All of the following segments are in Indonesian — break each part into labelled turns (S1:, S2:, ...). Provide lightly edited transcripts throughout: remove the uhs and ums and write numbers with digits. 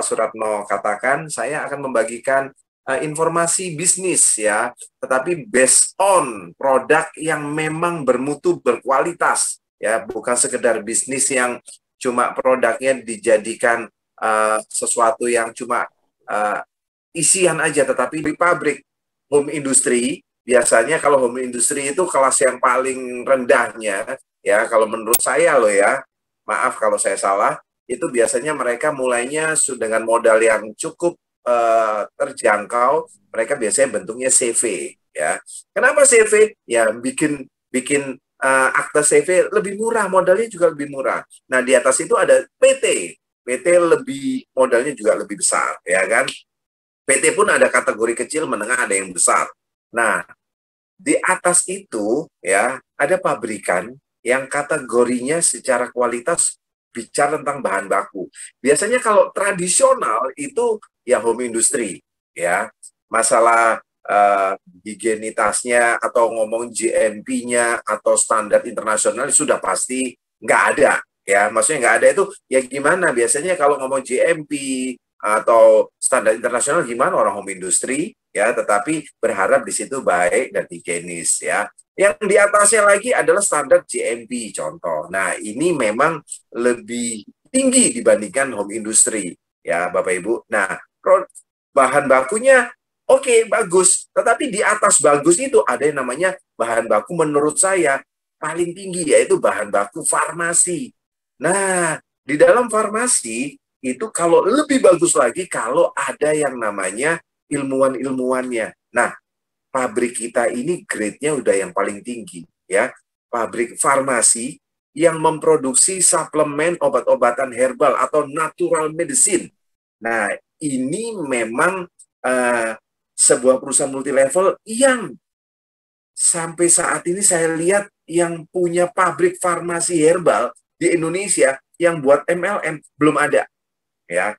S1: Suratno katakan, saya akan membagikan informasi bisnis ya, tetapi based on produk yang memang bermutu, berkualitas ya, bukan sekedar bisnis yang cuma produknya dijadikan sesuatu yang cuma isian aja, tetapi di pabrik. Home industry, biasanya kalau home industry itu kelas yang paling rendahnya ya, kalau menurut saya loh ya, maaf kalau saya salah, itu biasanya mereka mulainya dengan modal yang cukup terjangkau. Mereka biasanya bentuknya CV ya. Kenapa CV? Ya bikin bikin akte CV lebih murah, modalnya juga lebih murah. Nah, di atas itu ada PT. PT lebih modalnya juga lebih besar ya kan. PT pun ada kategori kecil, menengah, ada yang besar. Nah, di atas itu ya ada pabrikan yang kategorinya secara kualitas bicara tentang bahan baku. Biasanya kalau tradisional itu ya home industry ya. Masalah higienitasnya atau ngomong GMP-nya atau standar internasional sudah pasti nggak ada ya. Maksudnya nggak ada itu ya gimana? Biasanya kalau ngomong GMP atau standar internasional gimana orang home industry ya, tetapi berharap di situ baik dan higienis ya. Yang di atasnya lagi adalah standar GMP contoh. Nah, ini memang lebih tinggi dibandingkan home industry ya, Bapak Ibu. Nah, bahan bakunya oke, bagus, tetapi di atas bagus itu ada yang namanya bahan baku menurut saya paling tinggi, yaitu bahan baku farmasi. Nah, di dalam farmasi itu kalau lebih bagus lagi kalau ada yang namanya ilmuwan-ilmuwannya. Nah, pabrik kita ini grade-nya udah yang paling tinggi ya. Pabrik farmasi yang memproduksi suplemen obat-obatan herbal atau natural medicine. Nah, ini memang sebuah perusahaan multilevel yang sampai saat ini saya lihat yang punya pabrik farmasi herbal di Indonesia yang buat MLM belum ada ya.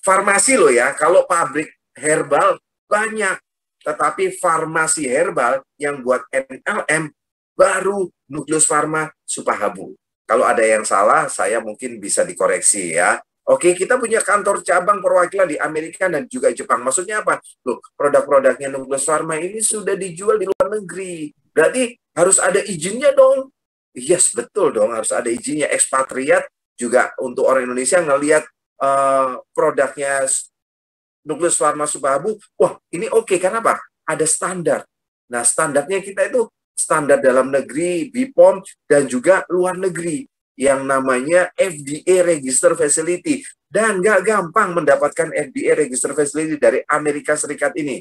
S1: Farmasi loh ya, kalau pabrik herbal banyak, tetapi farmasi herbal yang buat MLM baru Nukleus Pharma Supahabu. Kalau ada yang salah, saya mungkin bisa dikoreksi ya. Oke, kita punya kantor cabang perwakilan di Amerika dan juga Jepang. Maksudnya apa? Loh, produk-produknya Nukleus Pharma ini sudah dijual di luar negeri. Berarti harus ada izinnya dong. Yes, betul dong, harus ada izinnya. Ekspatriat juga untuk orang Indonesia ngelihat produknya Nukleus Pharma Supahabu, wah ini oke, kenapa? Ada standar. Nah, standarnya kita itu standar dalam negeri, BPOM, dan juga luar negeri yang namanya FDA Register Facility. Dan nggak gampang mendapatkan FDA Register Facility dari Amerika Serikat ini.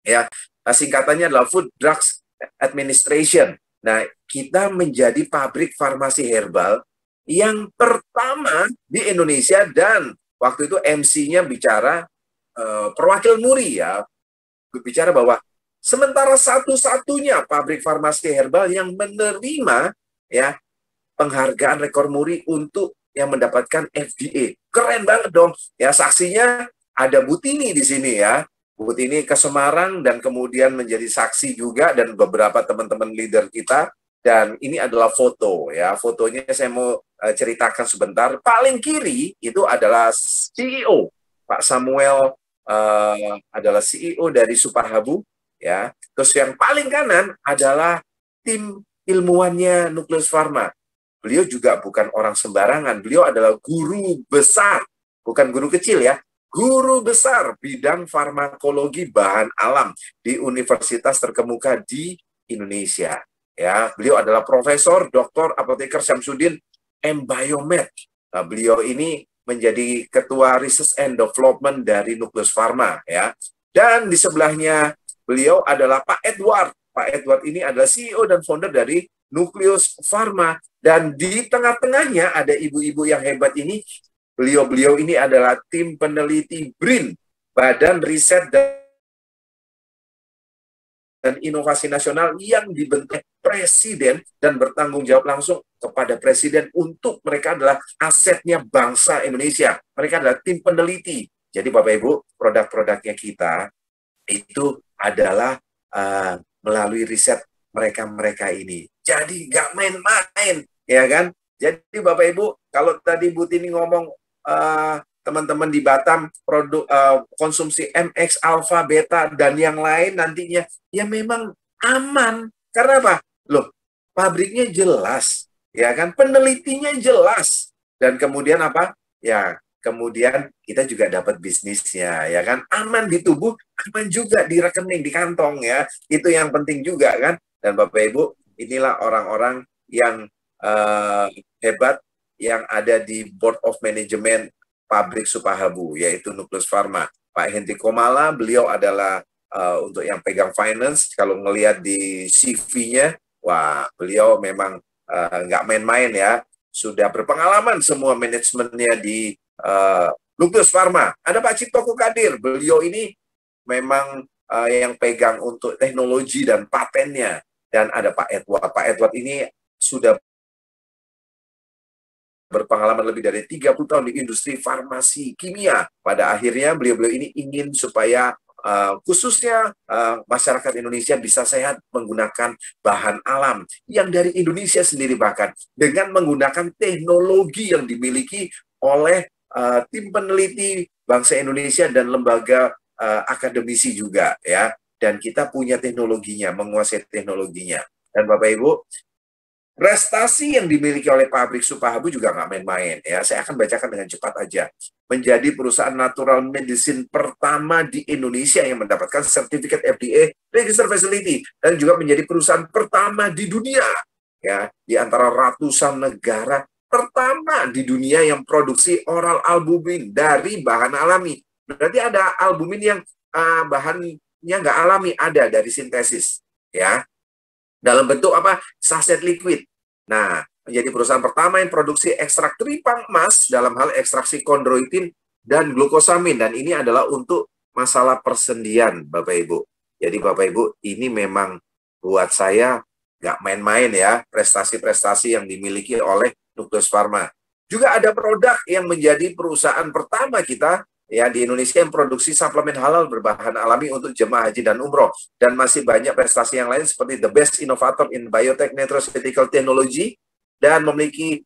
S1: Ya, singkatannya adalah Food Drugs Administration. Nah, kita menjadi pabrik farmasi herbal yang pertama di Indonesia, dan waktu itu MC-nya bicara perwakilan MURI ya, berbicara bahwa sementara satu-satunya pabrik farmasi herbal yang menerima ya penghargaan rekor MURI untuk yang mendapatkan FDA. Keren banget dong. Ya, saksinya ada Butini di sini ya. Butini ke Semarang dan kemudian menjadi saksi juga, dan beberapa teman-teman leader kita. Dan ini adalah foto ya. Fotonya saya mau ceritakan sebentar. Paling kiri itu adalah CEO Pak Samuel, adalah CEO dari Supahabu ya. Terus yang paling kanan adalah tim ilmuwannya Nukleus Pharma. Beliau juga bukan orang sembarangan. Beliau adalah guru besar, bukan guru kecil ya. Guru besar bidang farmakologi bahan alam di universitas terkemuka di Indonesia. Ya, beliau adalah Profesor Dr. Apoteker Syamsuddin M. Biomed. Nah, beliau ini menjadi Ketua Research and Development dari Nukleus Pharma ya. Dan di sebelahnya beliau adalah Pak Edward. Pak Edward ini adalah CEO dan founder dari Nukleus Pharma, dan di tengah-tengahnya ada ibu-ibu yang hebat ini. Beliau-beliau ini adalah tim peneliti BRIN, Badan Riset dan Inovasi Nasional, yang dibentuk Presiden dan bertanggung jawab langsung kepada Presiden untuk mereka adalah asetnya bangsa Indonesia. Mereka adalah tim peneliti. Jadi Bapak Ibu, produk-produknya kita itu adalah melalui riset mereka-mereka ini. Jadi nggak main-main, ya kan? Jadi Bapak Ibu, kalau tadi Bu Tini ngomong teman-teman di Batam produk konsumsi MX, Alpha, Beta dan yang lain nantinya, ya memang aman. Karena apa? Loh, pabriknya jelas, ya kan? Penelitinya jelas. Dan kemudian apa? Ya, kemudian kita juga dapat bisnisnya, ya kan? Aman di tubuh, aman juga di rekening, di kantong, ya. Itu yang penting juga, kan? Dan Bapak Ibu, inilah orang-orang yang hebat yang ada di Board of Management Pabrik Supahabu, yaitu Nucleus Pharma. Pak Henry Komala, beliau adalah untuk yang pegang finance. Kalau ngelihat di CV-nya, wah, beliau memang nggak main-main ya. Sudah berpengalaman semua manajemennya di Nucleus Pharma. Ada Pak Cipto Kadir, beliau ini memang yang pegang untuk teknologi dan patennya. Dan ada Pak Edward. Pak Edward ini sudah berpengalaman lebih dari 30 tahun di industri farmasi kimia. Pada akhirnya beliau-beliau ini ingin supaya khususnya masyarakat Indonesia bisa sehat menggunakan bahan alam yang dari Indonesia sendiri, bahkan dengan menggunakan teknologi yang dimiliki oleh tim peneliti bangsa Indonesia dan lembaga akademisi juga, ya. Dan kita punya teknologinya, menguasai teknologinya. Dan Bapak Ibu, prestasi yang dimiliki oleh pabrik Supahabu juga nggak main-main, ya. Saya akan bacakan dengan cepat aja. Menjadi perusahaan natural medicine pertama di Indonesia yang mendapatkan sertifikat FDA Register Facility, dan juga menjadi perusahaan pertama di dunia, ya, di antara ratusan negara, pertama di dunia yang produksi oral albumin dari bahan alami. Berarti ada albumin yang bahannya nggak alami, ada dari sintesis, ya. Dalam bentuk apa? Saset liquid. Nah, menjadi perusahaan pertama yang produksi ekstrak tripang emas dalam hal ekstraksi kondroitin dan glukosamin. Dan ini adalah untuk masalah persendian, Bapak Ibu. Jadi Bapak Ibu, ini memang buat saya nggak main-main ya, prestasi-prestasi yang dimiliki oleh Nucleus Pharma. Juga ada produk yang menjadi perusahaan pertama kita ya di Indonesia yang produksi suplemen halal berbahan alami untuk jemaah haji dan umroh. Dan masih banyak prestasi yang lain seperti the best innovator in biotech nutraceutical technology, dan memiliki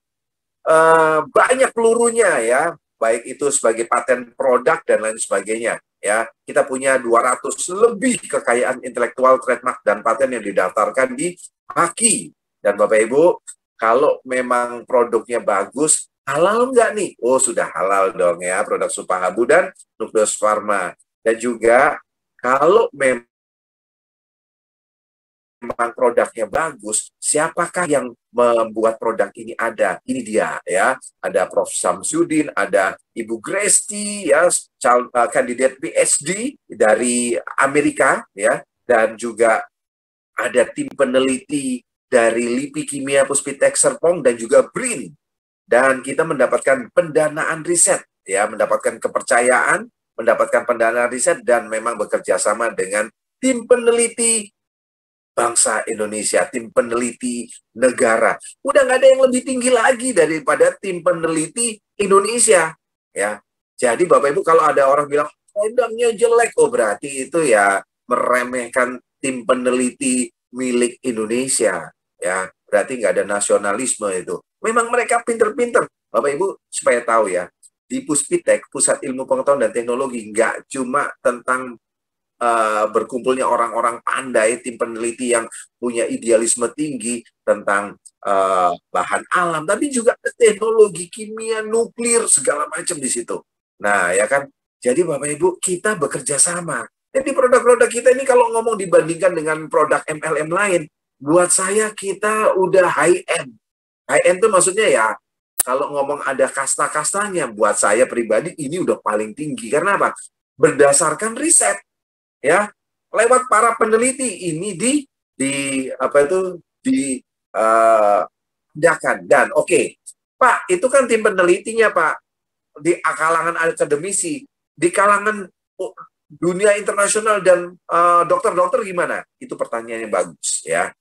S1: banyak pelurunya ya, baik itu sebagai paten produk dan lain sebagainya ya. Kita punya 200 lebih kekayaan intelektual, trademark dan paten yang didaftarkan di HAKI. Dan Bapak Ibu, kalau memang produknya bagus, halal nggak nih? Oh, sudah halal dong ya, produk Supahabu dan Nucleus Pharma. Dan juga kalau memang produknya bagus, siapakah yang membuat produk ini ada? Ini dia ya, ada Prof. Samsudin, ada Ibu Gresti ya, kandidat PhD dari Amerika ya, dan juga ada tim peneliti dari LIPI Kimia Puspitek Serpong dan juga BRIN. Dan kita mendapatkan pendanaan riset, ya, mendapatkan kepercayaan, mendapatkan pendanaan riset, dan memang bekerja sama dengan tim peneliti bangsa Indonesia, tim peneliti negara. Udah nggak ada yang lebih tinggi lagi daripada tim peneliti Indonesia, ya. Jadi Bapak Ibu, kalau ada orang bilang produknya jelek, oh berarti itu ya meremehkan tim peneliti milik Indonesia, ya. Berarti nggak ada nasionalisme itu. Memang mereka pinter-pinter. Bapak Ibu supaya tahu ya, di Puspitek, Pusat Ilmu Pengetahuan dan Teknologi, nggak cuma tentang berkumpulnya orang-orang pandai, tim peneliti yang punya idealisme tinggi tentang bahan alam, tapi juga teknologi kimia, nuklir, segala macam di situ. Nah, ya kan? Jadi Bapak Ibu, kita bekerja sama. Jadi produk-produk kita ini kalau ngomong dibandingkan dengan produk MLM lain, buat saya kita udah high end. High end itu maksudnya ya, kalau ngomong ada kasta-kastanya, buat saya pribadi ini udah paling tinggi. Karena apa? Berdasarkan riset, ya, lewat para peneliti ini di apa itu diadakan. Dan oke, Pak, itu kan tim penelitinya, Pak, di kalangan akademisi, di kalangan dunia internasional dan dokter-dokter gimana? Itu pertanyaan yang bagus ya.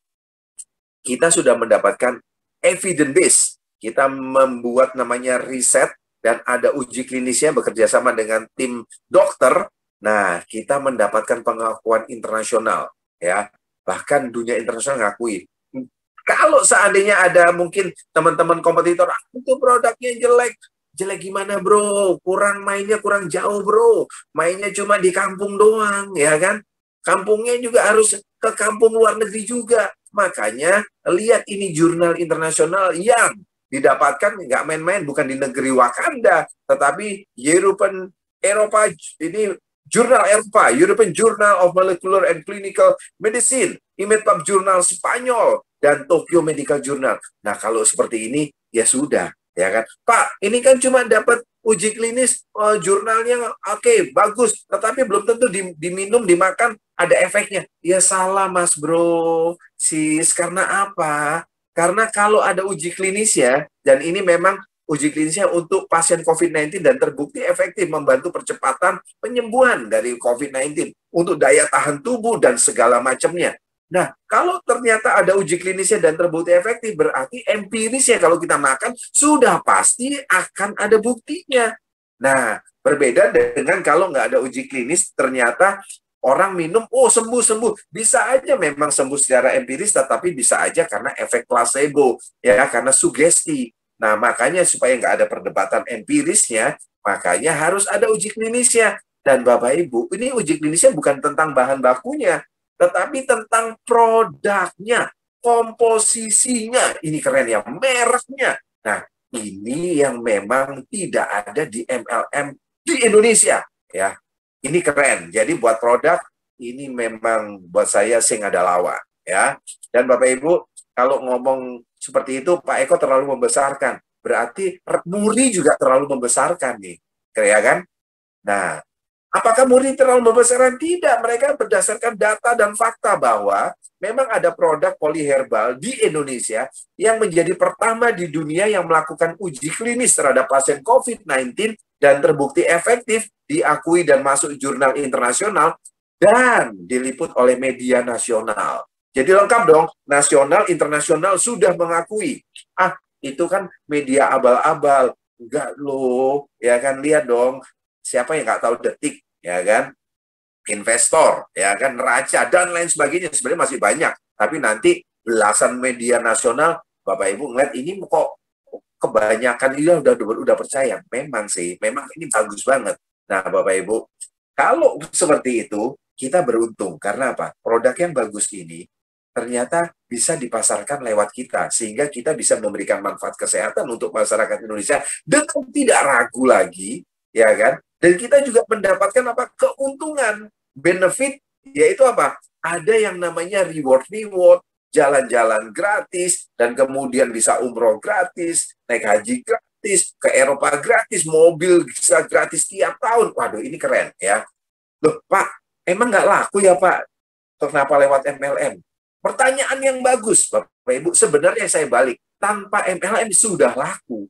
S1: Kita sudah mendapatkan evidence base. Kita membuat namanya riset dan ada uji klinisnya bekerja sama dengan tim dokter. Nah, kita mendapatkan pengakuan internasional ya. Bahkan dunia internasional ngakui. Kalau seandainya ada mungkin teman-teman kompetitor, itu produknya jelek, jelek gimana bro? Mainnya kurang jauh bro. Mainnya cuma di kampung doang, ya kan? Kampungnya juga harus ke kampung luar negeri juga. Makanya lihat ini jurnal internasional yang didapatkan nggak main-main, bukan di negeri Wakanda, tetapi Eropa, ini jurnal Eropa, European Journal of Molecular and Clinical Medicine, IMEDPAP Jurnal Spanyol, dan Tokyo Medical Journal. Nah, kalau seperti ini, ya sudah, ya kan? Pak, ini kan cuma dapat uji klinis, jurnalnya oke, bagus, tetapi belum tentu diminum, dimakan, ada efeknya. Ya salah, Mas Bro. Sis, karena apa? Karena kalau ada uji klinis ya, dan ini memang uji klinisnya untuk pasien COVID-19 dan terbukti efektif membantu percepatan penyembuhan dari COVID-19 untuk daya tahan tubuh dan segala macamnya. Nah, kalau ternyata ada uji klinisnya dan terbukti efektif, berarti empirisnya kalau kita makan sudah pasti akan ada buktinya. Nah, berbeda dengan kalau nggak ada uji klinis, ternyata orang minum, oh sembuh-sembuh. Bisa aja memang sembuh secara empiris, tetapi bisa aja karena efek placebo, ya, karena sugesti. Nah, makanya supaya nggak ada perdebatan empirisnya, makanya harus ada uji klinisnya. Dan Bapak Ibu, ini uji klinisnya bukan tentang bahan bakunya, tetapi tentang produknya, komposisinya. Ini keren ya, mereknya. Nah, ini yang memang tidak ada di MLM di Indonesia, ya. Ini keren. Jadi buat produk ini memang buat saya sing ada lawa, ya. Dan Bapak Ibu, kalau ngomong seperti itu Pak Eko terlalu membesarkan. Berarti Muri juga terlalu membesarkan nih. Ya kan? Nah, apakah Muri terlalu membesarkan? Tidak. Mereka berdasarkan data dan fakta bahwa memang ada produk poliherbal di Indonesia yang menjadi pertama di dunia yang melakukan uji klinis terhadap pasien COVID-19 dan terbukti efektif, diakui dan masuk jurnal internasional, dan diliput oleh media nasional. Jadi lengkap dong, nasional, internasional sudah mengakui. Ah, itu kan media abal-abal. Enggak loh, ya kan, lihat dong. Siapa yang nggak tahu Detik, ya kan? Investor, ya kan, Neraca, dan lain sebagainya. Sebenarnya masih banyak. Tapi nanti belasan media nasional, Bapak Ibu ngeliat ini kok kebanyakan ini udah percaya. Memang sih, memang ini bagus banget. Nah, Bapak Ibu, kalau seperti itu, kita beruntung. Karena apa? Produk yang bagus ini ternyata bisa dipasarkan lewat kita. Sehingga kita bisa memberikan manfaat kesehatan untuk masyarakat Indonesia dengan tidak ragu lagi, ya kan? Dan kita juga mendapatkan apa? Keuntungan, benefit, yaitu apa? Ada yang namanya reward, jalan-jalan gratis, dan kemudian bisa umroh gratis, naik haji gratis, ke Eropa gratis, mobil bisa gratis tiap tahun. Waduh, ini keren ya. Loh, Pak, emang nggak laku ya Pak? Kenapa lewat MLM? Pertanyaan yang bagus, Bapak Ibu. Sebenarnya saya balik, tanpa MLM sudah laku.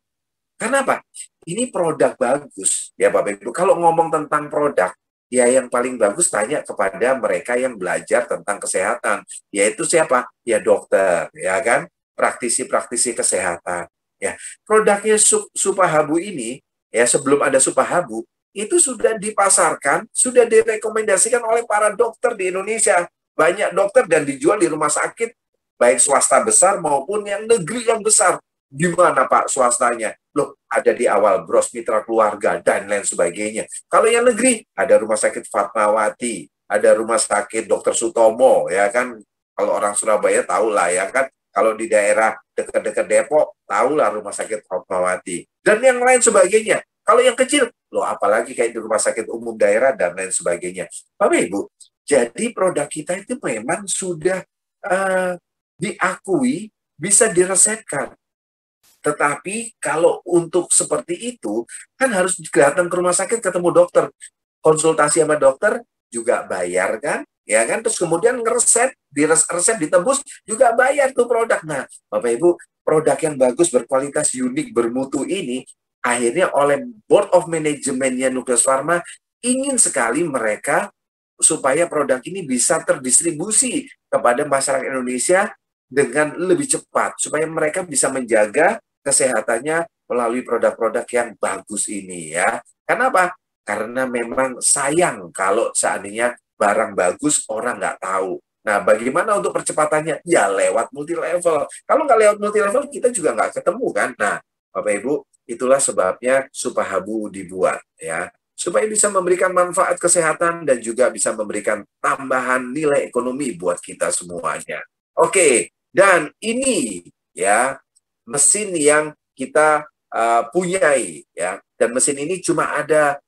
S1: Kenapa? Ini produk bagus, ya Bapak Ibu. Kalau ngomong tentang produk, ya yang paling bagus tanya kepada mereka yang belajar tentang kesehatan, yaitu siapa? Ya dokter, ya kan? Praktisi-praktisi kesehatan. Ya, produknya Supahabu ini, ya sebelum ada Supahabu, itu sudah dipasarkan, sudah direkomendasikan oleh para dokter di Indonesia. Banyak dokter dan dijual di rumah sakit, baik swasta besar maupun yang negeri yang besar. Di mana Pak swastanya? Loh, ada di awal Bros Mitra Keluarga dan lain sebagainya. Kalau yang negeri, ada Rumah Sakit Fatmawati, ada Rumah Sakit Dr. Sutomo, ya kan? Kalau orang Surabaya tahu lah, ya kan? Kalau di daerah dekat-dekat Depok, tahulah Rumah Sakit Fatmawati. Dan yang lain sebagainya. Kalau yang kecil, loh apalagi kayak di Rumah Sakit Umum Daerah dan lain sebagainya. Bapak Ibu, jadi produk kita itu memang sudah diakui, bisa diresepkan. Tetapi kalau untuk seperti itu, kan harus datang ke rumah sakit, ketemu dokter. Konsultasi sama dokter, juga bayar kan? Ya kan? Terus kemudian resep ditebus, juga bayar tuh produk. Nah, Bapak Ibu, produk yang bagus, berkualitas, unik, bermutu ini, akhirnya oleh Board of Management-nya Nucleus Pharma, ingin sekali mereka supaya produk ini bisa terdistribusi kepada masyarakat Indonesia dengan lebih cepat, supaya mereka bisa menjaga kesehatannya melalui produk-produk yang bagus ini ya. Kenapa? Karena memang sayang kalau seandainya barang bagus orang nggak tahu. Nah, bagaimana untuk percepatannya? Ya lewat multi level. Kalau nggak lewat multi level, kita juga nggak ketemu kan. Nah, Bapak Ibu, itulah sebabnya Supahabu dibuat ya, supaya bisa memberikan manfaat kesehatan dan juga bisa memberikan tambahan nilai ekonomi buat kita semuanya. Oke, dan ini ya mesin yang kita punyai ya, dan mesin ini cuma ada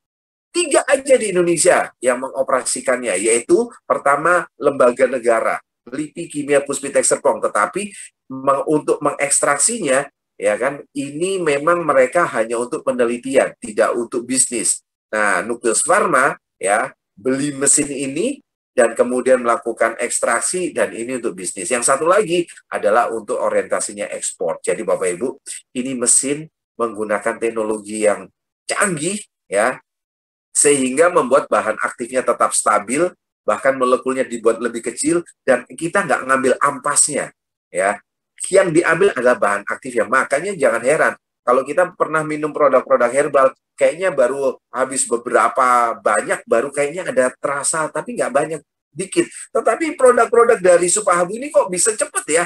S1: 3 aja di Indonesia yang mengoperasikannya, yaitu pertama lembaga negara, LIPI Kimia Puspitech Serpong, tetapi untuk mengekstraksinya ya kan, ini memang mereka hanya untuk penelitian, tidak untuk bisnis. Nah, Nukleus Pharma ya beli mesin ini dan kemudian melakukan ekstraksi, dan ini untuk bisnis. Yang satu lagi adalah untuk orientasinya ekspor. Jadi Bapak Ibu, ini mesin menggunakan teknologi yang canggih ya, sehingga membuat bahan aktifnya tetap stabil, bahkan molekulnya dibuat lebih kecil, dan kita nggak ngambil ampasnya ya. Yang diambil adalah bahan aktifnya. Makanya jangan heran kalau kita pernah minum produk-produk herbal, kayaknya baru habis beberapa banyak, baru kayaknya ada terasa, tapi nggak banyak, dikit. Tetapi produk-produk dari Supahabu ini kok bisa cepet ya.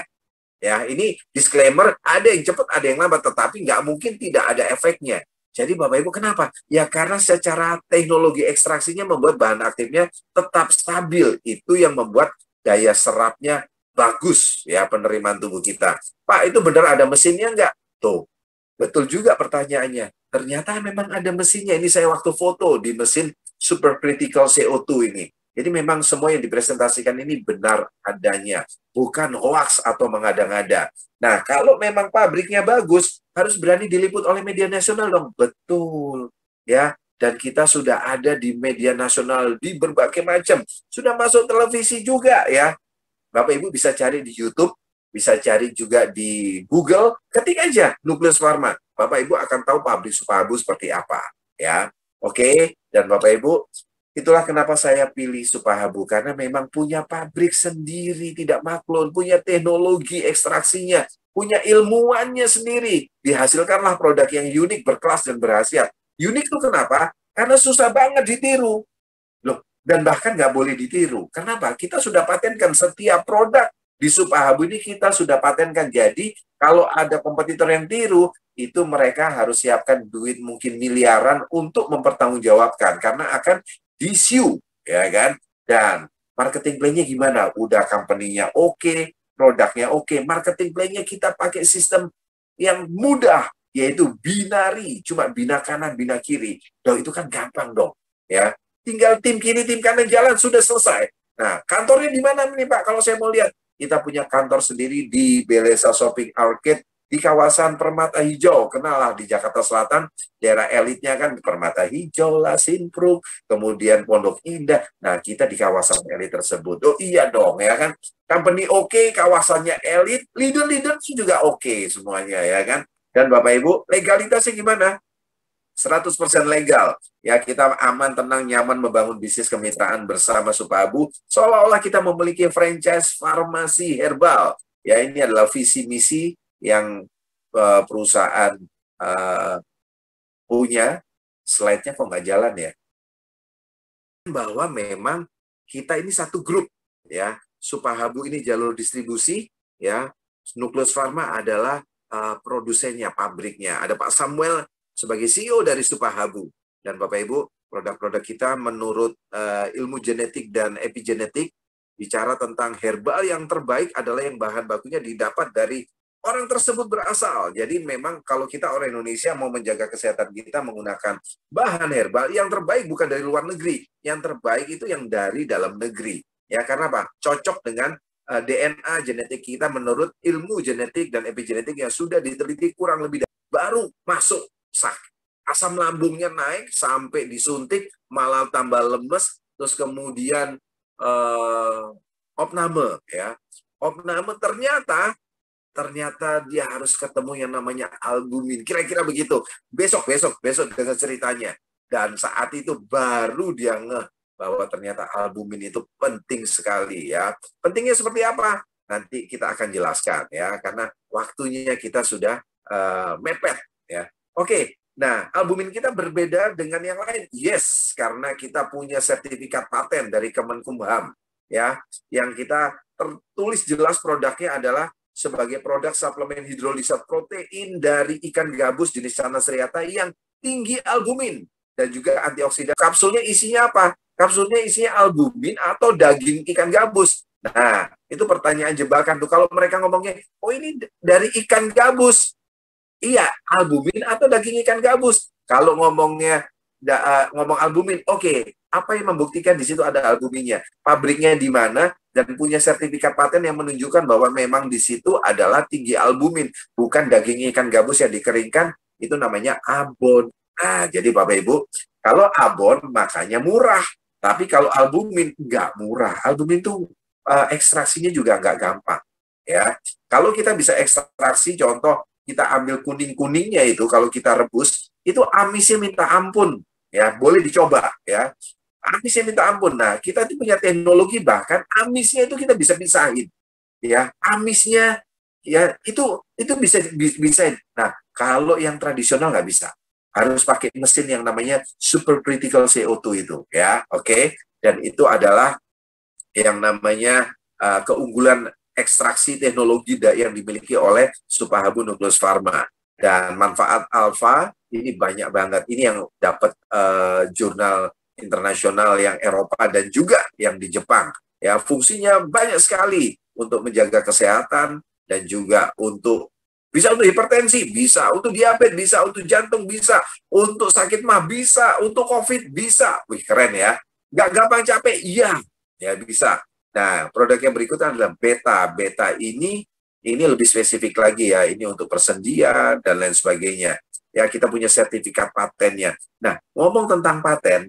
S1: Ya, ini disclaimer, ada yang cepat, ada yang lambat, tetapi nggak mungkin tidak ada efeknya. Jadi Bapak Ibu kenapa? Ya karena secara teknologi ekstraksinya membuat bahan aktifnya tetap stabil. Itu yang membuat daya serapnya bagus ya, penerimaan tubuh kita. Pak, itu benar ada mesinnya nggak? Tuh, betul juga pertanyaannya. Ternyata memang ada mesinnya. Ini saya waktu foto di mesin supercritical CO2 ini. Jadi memang semua yang dipresentasikan ini benar adanya, bukan hoax atau mengada-ngada. Nah, kalau memang pabriknya bagus, harus berani diliput oleh media nasional dong. Betul. Ya, dan kita sudah ada di media nasional di berbagai macam. Sudah masuk televisi juga ya. Bapak Ibu bisa cari di YouTube, bisa cari juga di Google, ketik aja Nukleus Pharma. Bapak Ibu akan tahu pabrik Supahabu seperti apa, ya. Oke, dan Bapak Ibu, itulah kenapa saya pilih Supahabu, karena memang punya pabrik sendiri, tidak maklun, punya teknologi ekstraksinya, punya ilmuwannya sendiri. Dihasilkanlah produk yang unik, berkelas, dan berhasil. Unik itu kenapa? Karena susah banget ditiru. Loh, dan bahkan nggak boleh ditiru. Kenapa? Kita sudah patenkan setiap produk di Supahabu ini, kita sudah patenkan. Jadi, kalau ada kompetitor yang tiru, itu mereka harus siapkan duit mungkin miliaran untuk mempertanggungjawabkan, karena akan di-sue, ya kan? Dan marketing plan-nya gimana? Udah company-nya oke, produknya oke, marketing plan-nya kita pakai sistem yang mudah, yaitu binari, cuma bina kanan, bina kiri. Dong, itu kan gampang dong, ya. Tinggal tim kiri, tim kanan jalan, sudah selesai. Nah, kantornya di mana nih Pak? Kalau saya mau lihat, kita punya kantor sendiri di Belesa Shopping Arcade, di kawasan Permata Hijau. Kenal lah, di Jakarta Selatan, daerah elitnya kan Permata Hijau, Lasinpruk, kemudian Pondok Indah. Nah, kita di kawasan elit tersebut. Oh iya dong, ya kan? Company oke, kawasannya elit, leader-leader juga oke semuanya, ya kan? Dan Bapak Ibu, legalitasnya gimana? 100% legal. Ya, kita aman, tenang, nyaman membangun bisnis kemitraan bersama Supahabu, seolah-olah kita memiliki franchise farmasi herbal. Ya, ini adalah visi misi yang perusahaan punya. Slide-nya kok nggak jalan ya? Bahwa memang kita ini satu grup ya. Supahabu ini jalur distribusi ya. Nukleus Pharma adalah produsennya, pabriknya. Ada Pak Samuel sebagai CEO dari Supahabu. Dan Bapak Ibu, produk-produk kita menurut ilmu genetik dan epigenetik, bicara tentang herbal yang terbaik adalah yang bahan bakunya didapat dari orang tersebut berasal. Jadi memang kalau kita orang Indonesia mau menjaga kesehatan kita menggunakan bahan herbal, yang terbaik bukan dari luar negeri. Yang terbaik itu yang dari dalam negeri. Ya, karena apa? Cocok dengan DNA genetik kita menurut ilmu genetik dan epigenetik yang sudah diteliti kurang lebih baru masuk. Asam lambungnya naik sampai disuntik malah tambah lemes, terus kemudian opname ya. Opname ternyata dia harus ketemu yang namanya albumin. Kira-kira begitu. Besok dengan ceritanya. Dan saat itu baru dia ngeh bahwa ternyata albumin itu penting sekali ya. Pentingnya seperti apa? Nanti kita akan jelaskan ya, karena waktunya kita sudah mepet ya. Oke. Nah, albumin kita berbeda dengan yang lain. Yes, karena kita punya sertifikat paten dari Kemenkumham ya, yang kita tertulis jelas produknya adalah sebagai produk suplemen hidrolisat protein dari ikan gabus jenis Canas seriata yang tinggi albumin dan juga antioksidan. Kapsulnya isinya apa? Kapsulnya isinya albumin atau daging ikan gabus. Nah, itu pertanyaan jebakan tuh. Kalau mereka ngomongnya, oh ini dari ikan gabus. Iya, albumin atau daging ikan gabus. Kalau ngomongnya ngomong albumin, oke. Apa yang membuktikan di situ ada albuminnya? Pabriknya di mana dan punya sertifikat paten yang menunjukkan bahwa memang di situ adalah tinggi albumin, bukan daging ikan gabus yang dikeringkan, itu namanya abon. Nah, jadi Bapak Ibu, kalau abon makanya murah, tapi kalau albumin nggak murah. Albumin itu ekstraksinya juga nggak gampang. Ya, kalau kita bisa ekstraksi, contoh kita ambil kuning-kuningnya itu, kalau kita rebus, itu amisnya minta ampun. Ya, boleh dicoba ya. Amisnya minta ampun. Nah, kita tuh punya teknologi bahkan amisnya itu kita bisa pisahin. Ya, amisnya ya itu bisa. Nah, kalau yang tradisional nggak bisa. Harus pakai mesin yang namanya supercritical CO2 itu ya. Oke. Dan itu adalah yang namanya keunggulan ekstraksi teknologi yang dimiliki oleh Supahabu Nucleus Pharma. Dan manfaat alfa ini banyak banget. Ini yang dapat jurnal internasional yang Eropa dan juga yang di Jepang. Ya, fungsinya banyak sekali untuk menjaga kesehatan dan juga bisa untuk hipertensi, bisa untuk diabetes, bisa untuk jantung, bisa untuk sakit mah, bisa untuk COVID, bisa. Wih, keren ya. Nggak gampang capek, iya. Ya, bisa. Nah, produk yang berikutnya adalah beta. Beta ini lebih spesifik lagi ya. Ini untuk persendian dan lain sebagainya. Ya, kita punya sertifikat patennya. Nah, ngomong tentang paten,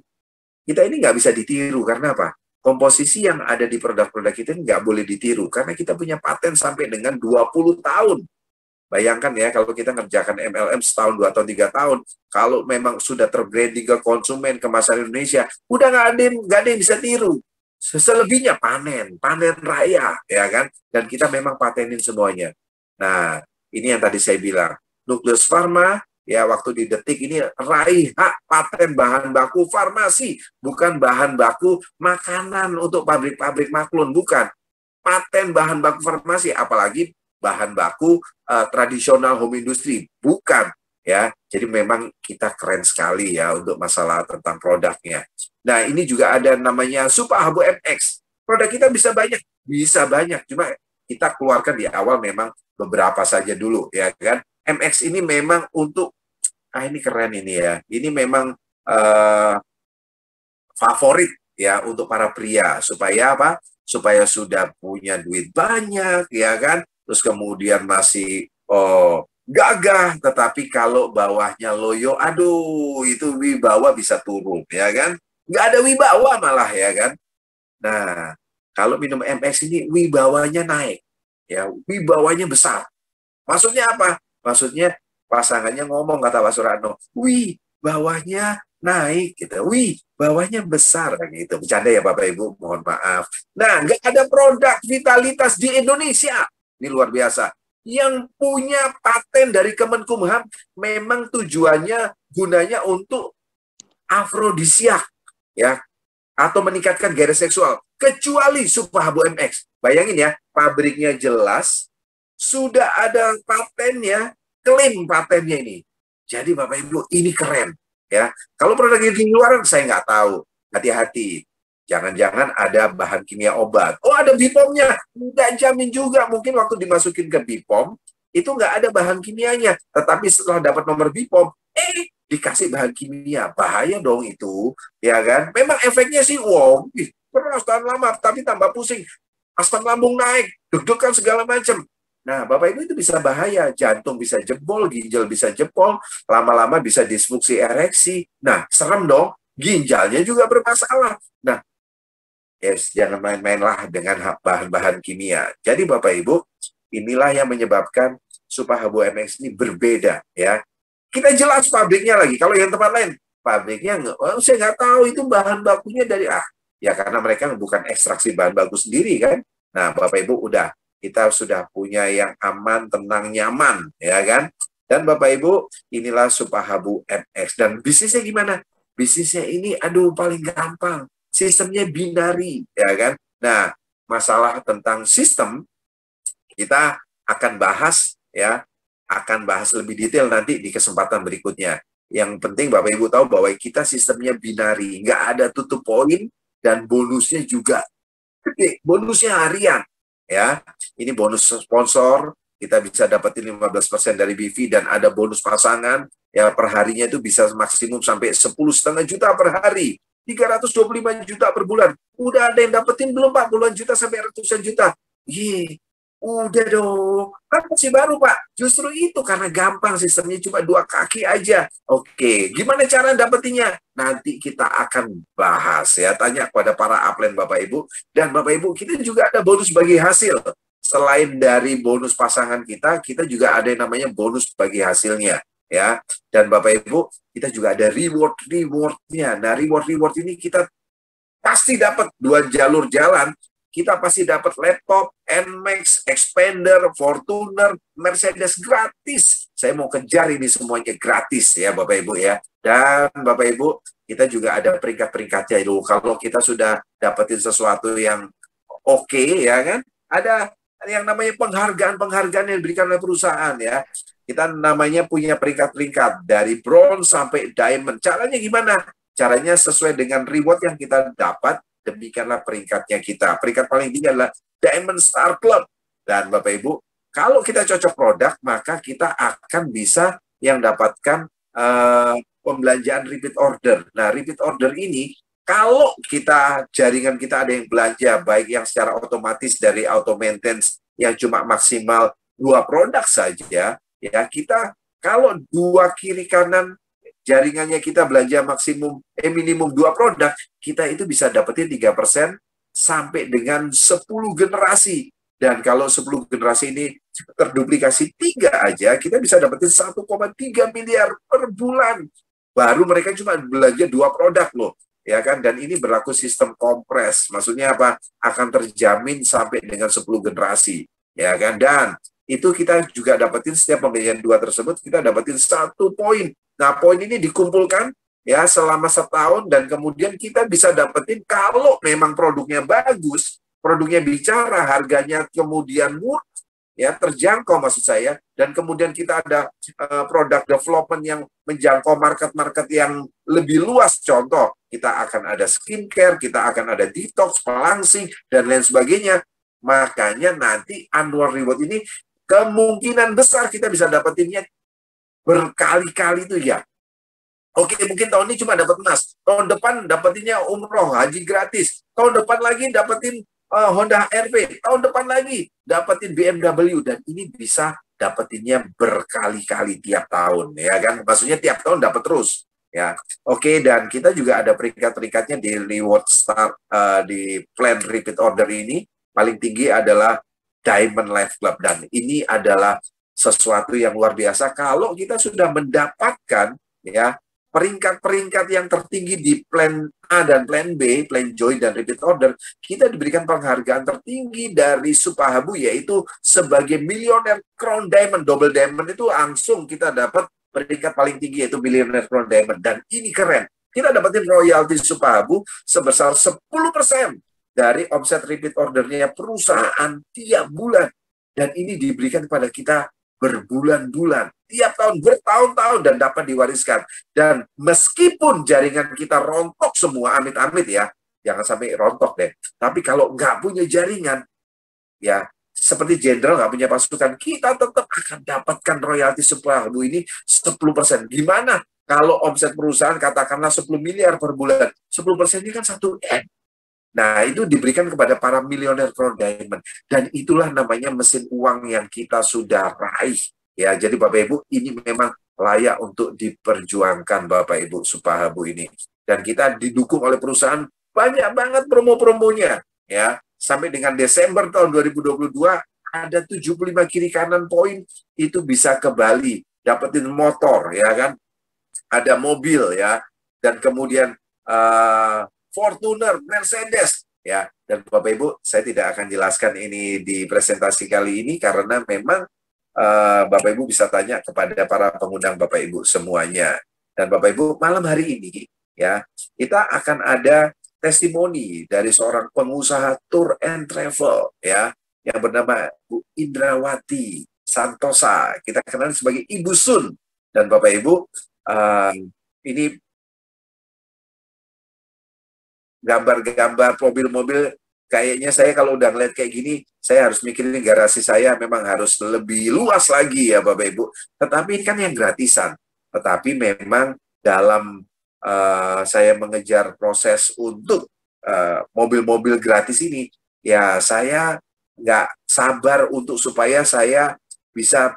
S1: kita ini nggak bisa ditiru. Karena apa? Komposisi yang ada di produk-produk kita nggak boleh ditiru. Karena kita punya paten sampai dengan 20 tahun. Bayangkan ya, kalau kita ngerjakan MLM setahun, 2 tahun, 3 tahun, kalau memang sudah terbranding ke konsumen, ke masyarakat Indonesia, udah nggak ada yang bisa tiru. Selebihnya panen raya, ya kan? Dan kita memang patenin semuanya. Nah, ini yang tadi saya bilang. Nucleus Pharma, ya waktu di Detik ini raih hak paten bahan baku farmasi, bukan bahan baku makanan untuk pabrik-pabrik maklun, bukan. Paten bahan baku farmasi, apalagi bahan baku tradisional home industry, bukan. Ya, jadi memang kita keren sekali ya untuk masalah tentang produknya. Nah, ini juga ada namanya Supahabu MX. Produk kita bisa banyak, cuma kita keluarkan di awal memang beberapa saja dulu, ya kan. MX ini memang untuk, ini keren ini ya. Ini memang favorit ya untuk para pria, supaya apa? Supaya sudah punya duit banyak, ya kan. Terus kemudian masih gagah, tetapi kalau bawahnya loyo, aduh, itu wibawa bisa turun, ya kan? Nggak ada wibawa malah, ya kan? Nah, kalau minum MX ini wibawanya naik, ya, wibawanya besar. Maksudnya apa? Maksudnya pasangannya ngomong, kata Pak Surano, wih, bawahnya naik, gitu. Wih, bawahnya besar, gitu. Bercanda ya Bapak Ibu, mohon maaf. Nah, nggak ada produk vitalitas di Indonesia. Ini luar biasa. Yang punya paten dari Kemenkumham memang tujuannya, gunanya untuk afrodisiak, ya, atau meningkatkan gairah seksual, kecuali Supahabu MX. Bayangin ya, pabriknya jelas, sudah ada patennya, klaim patennya ini. Jadi Bapak Ibu, ini keren, ya. Kalau produk di luar saya nggak tahu, hati-hati. Jangan-jangan ada bahan kimia obat. Oh, ada BPOM-nya. Nggak jamin juga. Mungkin waktu dimasukin ke BPOM, itu nggak ada bahan kimianya. Tetapi setelah dapat nomor BPOM, dikasih bahan kimia. Bahaya dong itu. Ya kan? Memang efeknya sih, wow, terus tahan lama, tapi tambah pusing. Asam lambung naik, deg-degan segala macam. Nah, Bapak Ibu itu bisa bahaya. Jantung bisa jebol, ginjal bisa jebol, lama-lama bisa disfungsi ereksi. Nah, serem dong. Ginjalnya juga bermasalah. Nah, yes, jangan main-mainlah dengan bahan-bahan kimia. Jadi Bapak Ibu, inilah yang menyebabkan Supahabu MX ini berbeda ya. Kita jelas pabriknya lagi. Kalau yang tempat lain, pabriknya saya nggak tahu itu bahan bakunya dari ya karena mereka bukan ekstraksi bahan baku sendiri kan. Nah, Bapak Ibu kita sudah punya yang aman, tenang, nyaman, ya kan? Dan Bapak Ibu, inilah Supahabu MX. Dan bisnisnya gimana? Bisnisnya ini, aduh, paling gampang. Sistemnya binari, ya kan? Nah, masalah tentang sistem, kita akan bahas ya, akan bahas lebih detail nanti di kesempatan berikutnya. Yang penting Bapak Ibu tahu bahwa kita sistemnya binari, nggak ada tutup poin dan bonusnya juga gede, bonusnya harian ya. Ini bonus sponsor, kita bisa dapetin 15% dari BV dan ada bonus pasangan ya, perharinya itu bisa maksimum sampai 10,5 juta per hari, 325 juta per bulan. Udah ada yang dapetin belum Pak? Puluhan juta sampai ratusan juta. Udah dong, kan masih baru Pak. Justru itu karena gampang, sistemnya cuma 2 kaki aja. Oke, gimana cara dapetinnya? Nanti kita akan bahas ya. Tanya kepada para upline Bapak Ibu. Dan Bapak Ibu, kita juga ada bonus bagi hasil. Selain dari bonus pasangan kita juga ada yang namanya bonus bagi hasilnya ya. Dan Bapak Ibu, kita juga ada reward-rewardnya. Nah, reward-reward ini kita pasti dapat 2 jalur jalan. Kita pasti dapat laptop, NMAX, Expander, Fortuner, Mercedes gratis. Saya mau kejar ini semuanya gratis ya Bapak Ibu ya. Dan Bapak Ibu, kita juga ada peringkat-peringkatnya dulu. Kalau kita sudah dapetin sesuatu yang oke ya kan, ada yang namanya penghargaan yang diberikan oleh perusahaan ya. Kita namanya punya peringkat-peringkat dari bronze sampai diamond. Caranya gimana? Caranya sesuai dengan reward yang kita dapat, demikianlah peringkatnya kita. Peringkat paling tinggi adalah Diamond Star Club. Dan Bapak Ibu, kalau kita cocok produk, maka kita akan bisa yang dapatkan pembelanjaan repeat order. Nah, repeat order ini, kalau jaringan kita ada yang belanja, baik yang secara otomatis dari auto maintenance yang cuma maksimal 2 produk saja, ya kita kalau 2 kiri kanan jaringannya kita belanja minimum 2 produk, kita itu bisa dapetin 3% sampai dengan 10 generasi. Dan kalau 10 generasi ini terduplikasi 3 aja, kita bisa dapetin 1,3 miliar per bulan. Baru mereka cuma belanja 2 produk loh. Ya kan? Dan ini berlaku sistem kompres. Maksudnya apa? Akan terjamin sampai dengan 10 generasi. Ya kan? Dan itu kita juga dapetin setiap pembelian 2 tersebut, kita dapetin 1 poin. Nah, poin ini dikumpulkan ya selama setahun dan kemudian kita bisa dapetin kalau memang produknya bagus, produknya bicara, harganya kemudian murah, ya terjangkau maksud saya, dan kemudian kita ada produk development yang menjangkau market-market yang lebih luas. Contoh, kita akan ada skincare, kita akan ada detox, pelangsing, dan lain sebagainya. Makanya nanti annual reward ini kemungkinan besar kita bisa dapetinnya berkali-kali itu ya. Oke, mungkin tahun ini cuma dapat emas. Tahun depan dapetinnya umroh, haji gratis. Tahun depan lagi dapetin Honda RV. Tahun depan lagi dapetin BMW. Dan ini bisa dapetinnya berkali-kali tiap tahun. Ya kan? Maksudnya tiap tahun dapat terus. Ya, oke. Dan kita juga ada peringkat-peringkatnya di reward start di plan repeat order ini. Paling tinggi adalah Diamond Life Club. Dan ini adalah sesuatu yang luar biasa kalau kita sudah mendapatkan ya peringkat-peringkat yang tertinggi di plan A dan plan B, plan joy dan repeat order, kita diberikan penghargaan tertinggi dari Supahabu, yaitu sebagai Millionaire Crown Diamond. Double Diamond itu langsung kita dapat peringkat paling tinggi, yaitu Millionaire Crown Diamond. Dan ini keren, kita dapatin royalti Supahabu sebesar 10% dari omset repeat ordernya perusahaan tiap bulan. Dan ini diberikan kepada kita berbulan-bulan, tiap tahun, bertahun-tahun, dan dapat diwariskan. Dan meskipun jaringan kita rontok semua, amit-amit ya, jangan sampai rontok deh. Tapi kalau nggak punya jaringan, ya seperti jenderal nggak punya pasukan, kita tetap akan dapatkan royalti Supahabu ini 10%. Gimana kalau omset perusahaan katakanlah 10 miliar per bulan, 10% ini kan 1 M. Nah, itu diberikan kepada para milioner Crown Diamond. Dan itulah namanya mesin uang yang kita sudah raih. Ya, jadi Bapak Ibu, ini memang layak untuk diperjuangkan Bapak Ibu Supahabu ini. Dan kita didukung oleh perusahaan banyak banget promo-promonya. Ya, sampai dengan Desember tahun 2022 ada 75 kiri kanan poin, itu bisa ke Bali, dapetin motor ya kan. Ada mobil ya, dan kemudian Fortuner, Mercedes, ya. Dan Bapak Ibu, saya tidak akan jelaskan ini di presentasi kali ini karena memang Bapak Ibu bisa tanya kepada para pengundang Bapak Ibu semuanya. Dan Bapak Ibu, malam hari ini ya, kita akan ada testimoni dari seorang pengusaha tour and travel ya. yang bernama Bu Indrawati Santosa. Kita kenal sebagai Ibu Sun. Dan Bapak Ibu, ini gambar-gambar mobil-mobil, kayaknya saya kalau udah ngeliat kayak gini, saya harus mikirin garasi saya memang harus lebih luas lagi ya Bapak Ibu. Tetapi ini kan yang gratisan. Tetapi memang dalam saya mengejar proses untuk mobil-mobil gratis ini, ya saya nggak sabar untuk supaya saya bisa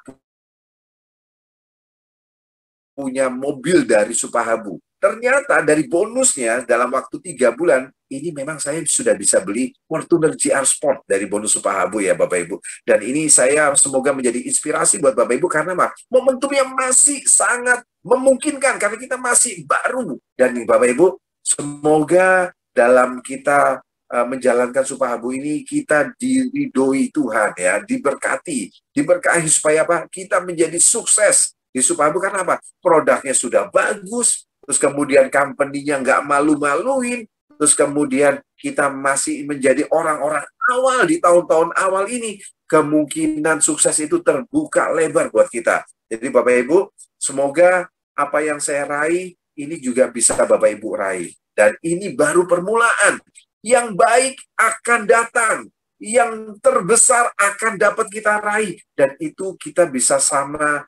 S1: punya mobil dari Supahabu. Ternyata dari bonusnya dalam waktu 3 bulan, ini memang saya sudah bisa beli Fortuner GR Sport dari bonus Supahabu ya Bapak Ibu. Dan ini saya semoga menjadi inspirasi buat Bapak Ibu karena momentumnya masih sangat memungkinkan karena kita masih baru. Dan Bapak Ibu, semoga dalam kita menjalankan Supahabu ini kita diridhoi Tuhan ya, diberkahi supaya apa? Kita menjadi sukses di Supahabu karena apa? Produknya sudah bagus, terus kemudian company-nya nggak malu-maluin, terus kemudian kita masih menjadi orang-orang awal di tahun-tahun awal ini, kemungkinan sukses itu terbuka lebar buat kita. Jadi Bapak Ibu, semoga apa yang saya raih, ini juga bisa Bapak Ibu raih. Dan ini baru permulaan. Yang baik akan datang. Yang terbesar akan dapat kita raih. Dan itu kita bisa sama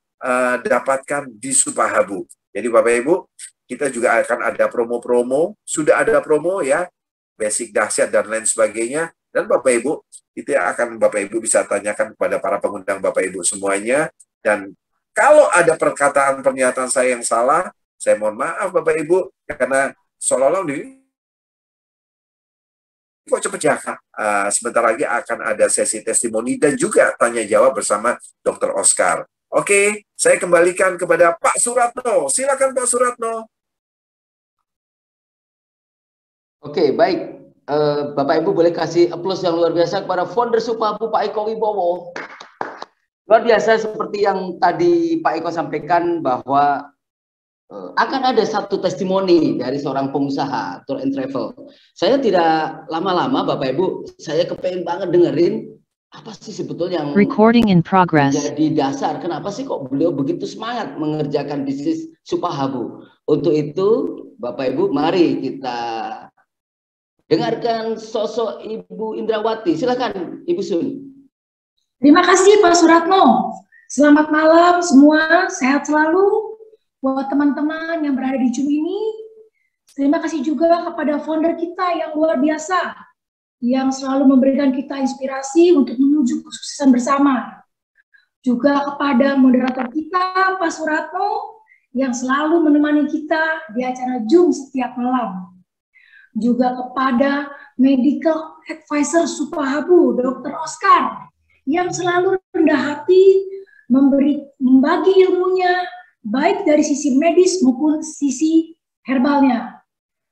S1: dapatkan di Supahabu. Jadi Bapak Ibu, kita juga akan ada promo-promo, sudah ada promo ya, basic dahsyat dan lain sebagainya. Dan Bapak Ibu, itu akan Bapak Ibu bisa tanyakan kepada para pengundang Bapak Ibu semuanya. Dan kalau ada perkataan pernyataan saya yang salah, saya mohon maaf Bapak Ibu, karena seolah-olah ini kok cepet ya Kak? Sebentar lagi akan ada sesi testimoni dan juga tanya jawab bersama Dr. Oscar. Oke, saya kembalikan kepada Pak Suratno. Silakan Pak Suratno.
S2: Oke, baik. Bapak Ibu boleh kasih aplaus yang luar biasa kepada founder Supahabu Pak Eko Wibowo. Luar biasa seperti yang tadi Pak Eko sampaikan bahwa akan ada satu testimoni dari seorang pengusaha tour and travel. Saya tidak lama-lama Bapak Ibu, saya kepengen banget dengerin apa sih sebetulnya yang
S3: recording in progress
S2: jadi dasar kenapa sih kok beliau begitu semangat mengerjakan bisnis Supahabu. Untuk itu Bapak Ibu mari kita dengarkan sosok Ibu Indrawati. Silakan Ibu Sun.
S4: Terima kasih Pak Suratno. Selamat malam semua, sehat selalu buat teman-teman yang berada di Zoom ini. Terima kasih juga kepada founder kita yang luar biasa, yang selalu memberikan kita inspirasi untuk menuju kesuksesan bersama. Juga kepada moderator kita, Pak Suratno, yang selalu menemani kita di acara Zoom setiap malam. Juga kepada Medical Advisor Supahabu, Dr. Oscar, yang selalu rendah hati membagi ilmunya, baik dari sisi medis maupun sisi herbalnya.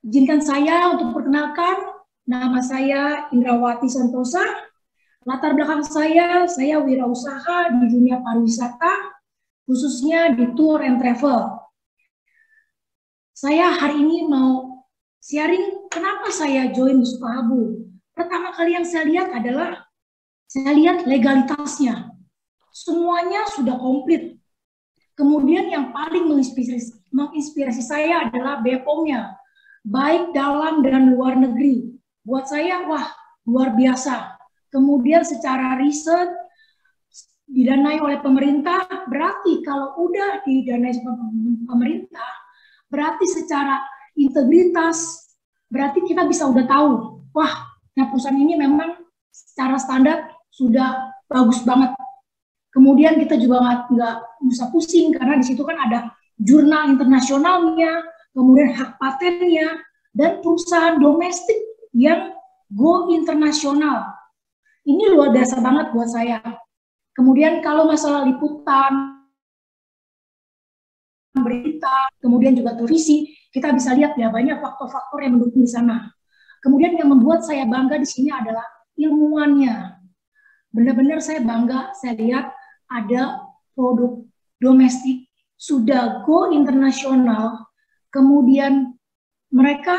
S4: Izinkan saya untuk perkenalkan, nama saya Indrawati Santosa. Latar belakang saya wirausaha di dunia pariwisata, khususnya di tour and travel. Saya hari ini mau sharing kenapa saya join di Supahabu. Pertama kali yang saya lihat adalah, saya lihat legalitasnya. Semuanya sudah komplit. Kemudian yang paling menginspirasi saya adalah BPOM-nya, baik dalam dan luar negeri. Buat saya, wah, luar biasa. Kemudian secara riset, didanai oleh pemerintah, berarti kalau udah didanai pemerintah, berarti secara integritas, berarti kita bisa udah tahu, wah, nah perusahaan ini memang secara standar sudah bagus banget. Kemudian kita juga nggak usah pusing, karena di situ kan ada jurnal internasionalnya, kemudian hak patennya, dan perusahaan domestik yang go internasional. Ini luar biasa banget buat saya. Kemudian kalau masalah liputan, berita, kemudian juga televisi, kita bisa lihat ya banyak faktor-faktor yang mendukung di sana. Kemudian yang membuat saya bangga di sini adalah ilmuannya. Benar-benar saya bangga, saya lihat ada produk domestik sudah go internasional, kemudian mereka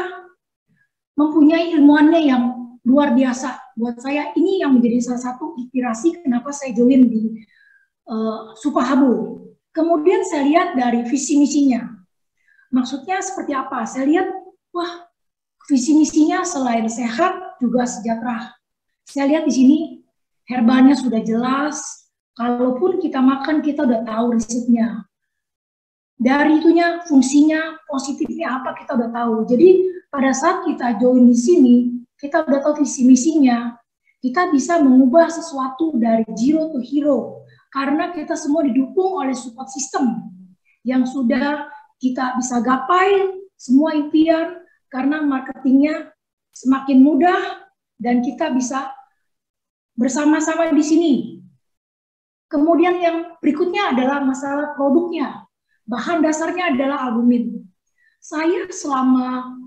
S4: mempunyai ilmuannya yang luar biasa. Buat saya ini yang menjadi salah satu inspirasi kenapa saya join di Supahabu. Kemudian saya lihat dari visi misinya. Maksudnya seperti apa? Saya lihat, wah, visi misinya selain sehat juga sejahtera. Saya lihat di sini herbalnya sudah jelas. Kalaupun kita makan, kita udah tahu resepnya. Dari itunya, fungsinya, positifnya apa, kita udah tahu. Jadi pada saat kita join di sini, kita udah tahu visi misinya, kita bisa mengubah sesuatu dari zero to hero. Karena kita semua didukung oleh support system yang sudah kita bisa gapai semua impian, karena marketingnya semakin mudah dan kita bisa bersama-sama di sini. Kemudian yang berikutnya adalah masalah produknya. Bahan dasarnya adalah albumin. Saya selama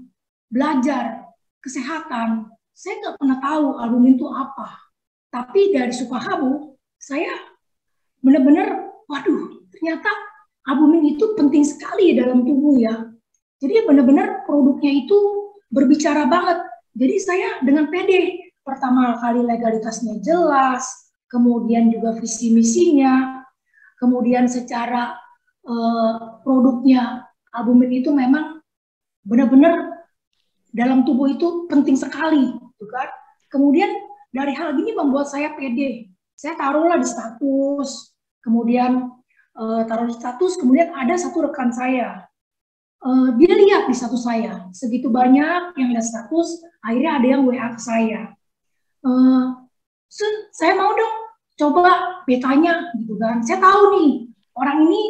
S4: belajar kesehatan, saya nggak pernah tahu albumin itu apa. Tapi dari Supahabu, saya benar-benar, waduh, ternyata albumin itu penting sekali dalam tubuh ya. Jadi benar-benar produknya itu berbicara banget. Jadi saya dengan pede, pertama kali legalitasnya jelas, kemudian juga visi misinya, kemudian secara produknya albumin itu memang benar-benar dalam tubuh itu penting sekali, gitu kan? Kemudian dari hal ini membuat saya pede. Saya taruhlah di status, kemudian taruh di status, kemudian ada satu rekan saya, dia lihat di status saya, segitu banyak yang lihat status, akhirnya ada yang WA ke saya. Saya mau dong coba betanya, gitu kan? Saya tahu nih orang ini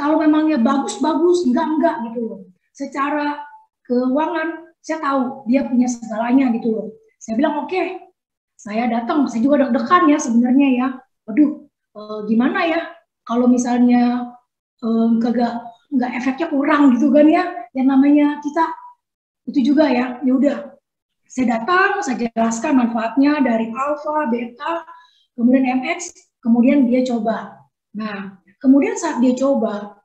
S4: kalau memangnya bagus-bagus, enggak gitu loh. Secara keuangan, saya tahu dia punya segalanya gitu loh. Saya bilang oke, saya datang, saya juga deg-degan ya sebenarnya ya. Waduh, gimana ya kalau misalnya nggak efeknya kurang gitu kan ya. Yang namanya kita itu juga ya. Ya udah, saya datang, saya jelaskan manfaatnya dari alfa, beta, kemudian MX, kemudian dia coba. Nah, kemudian saat dia coba,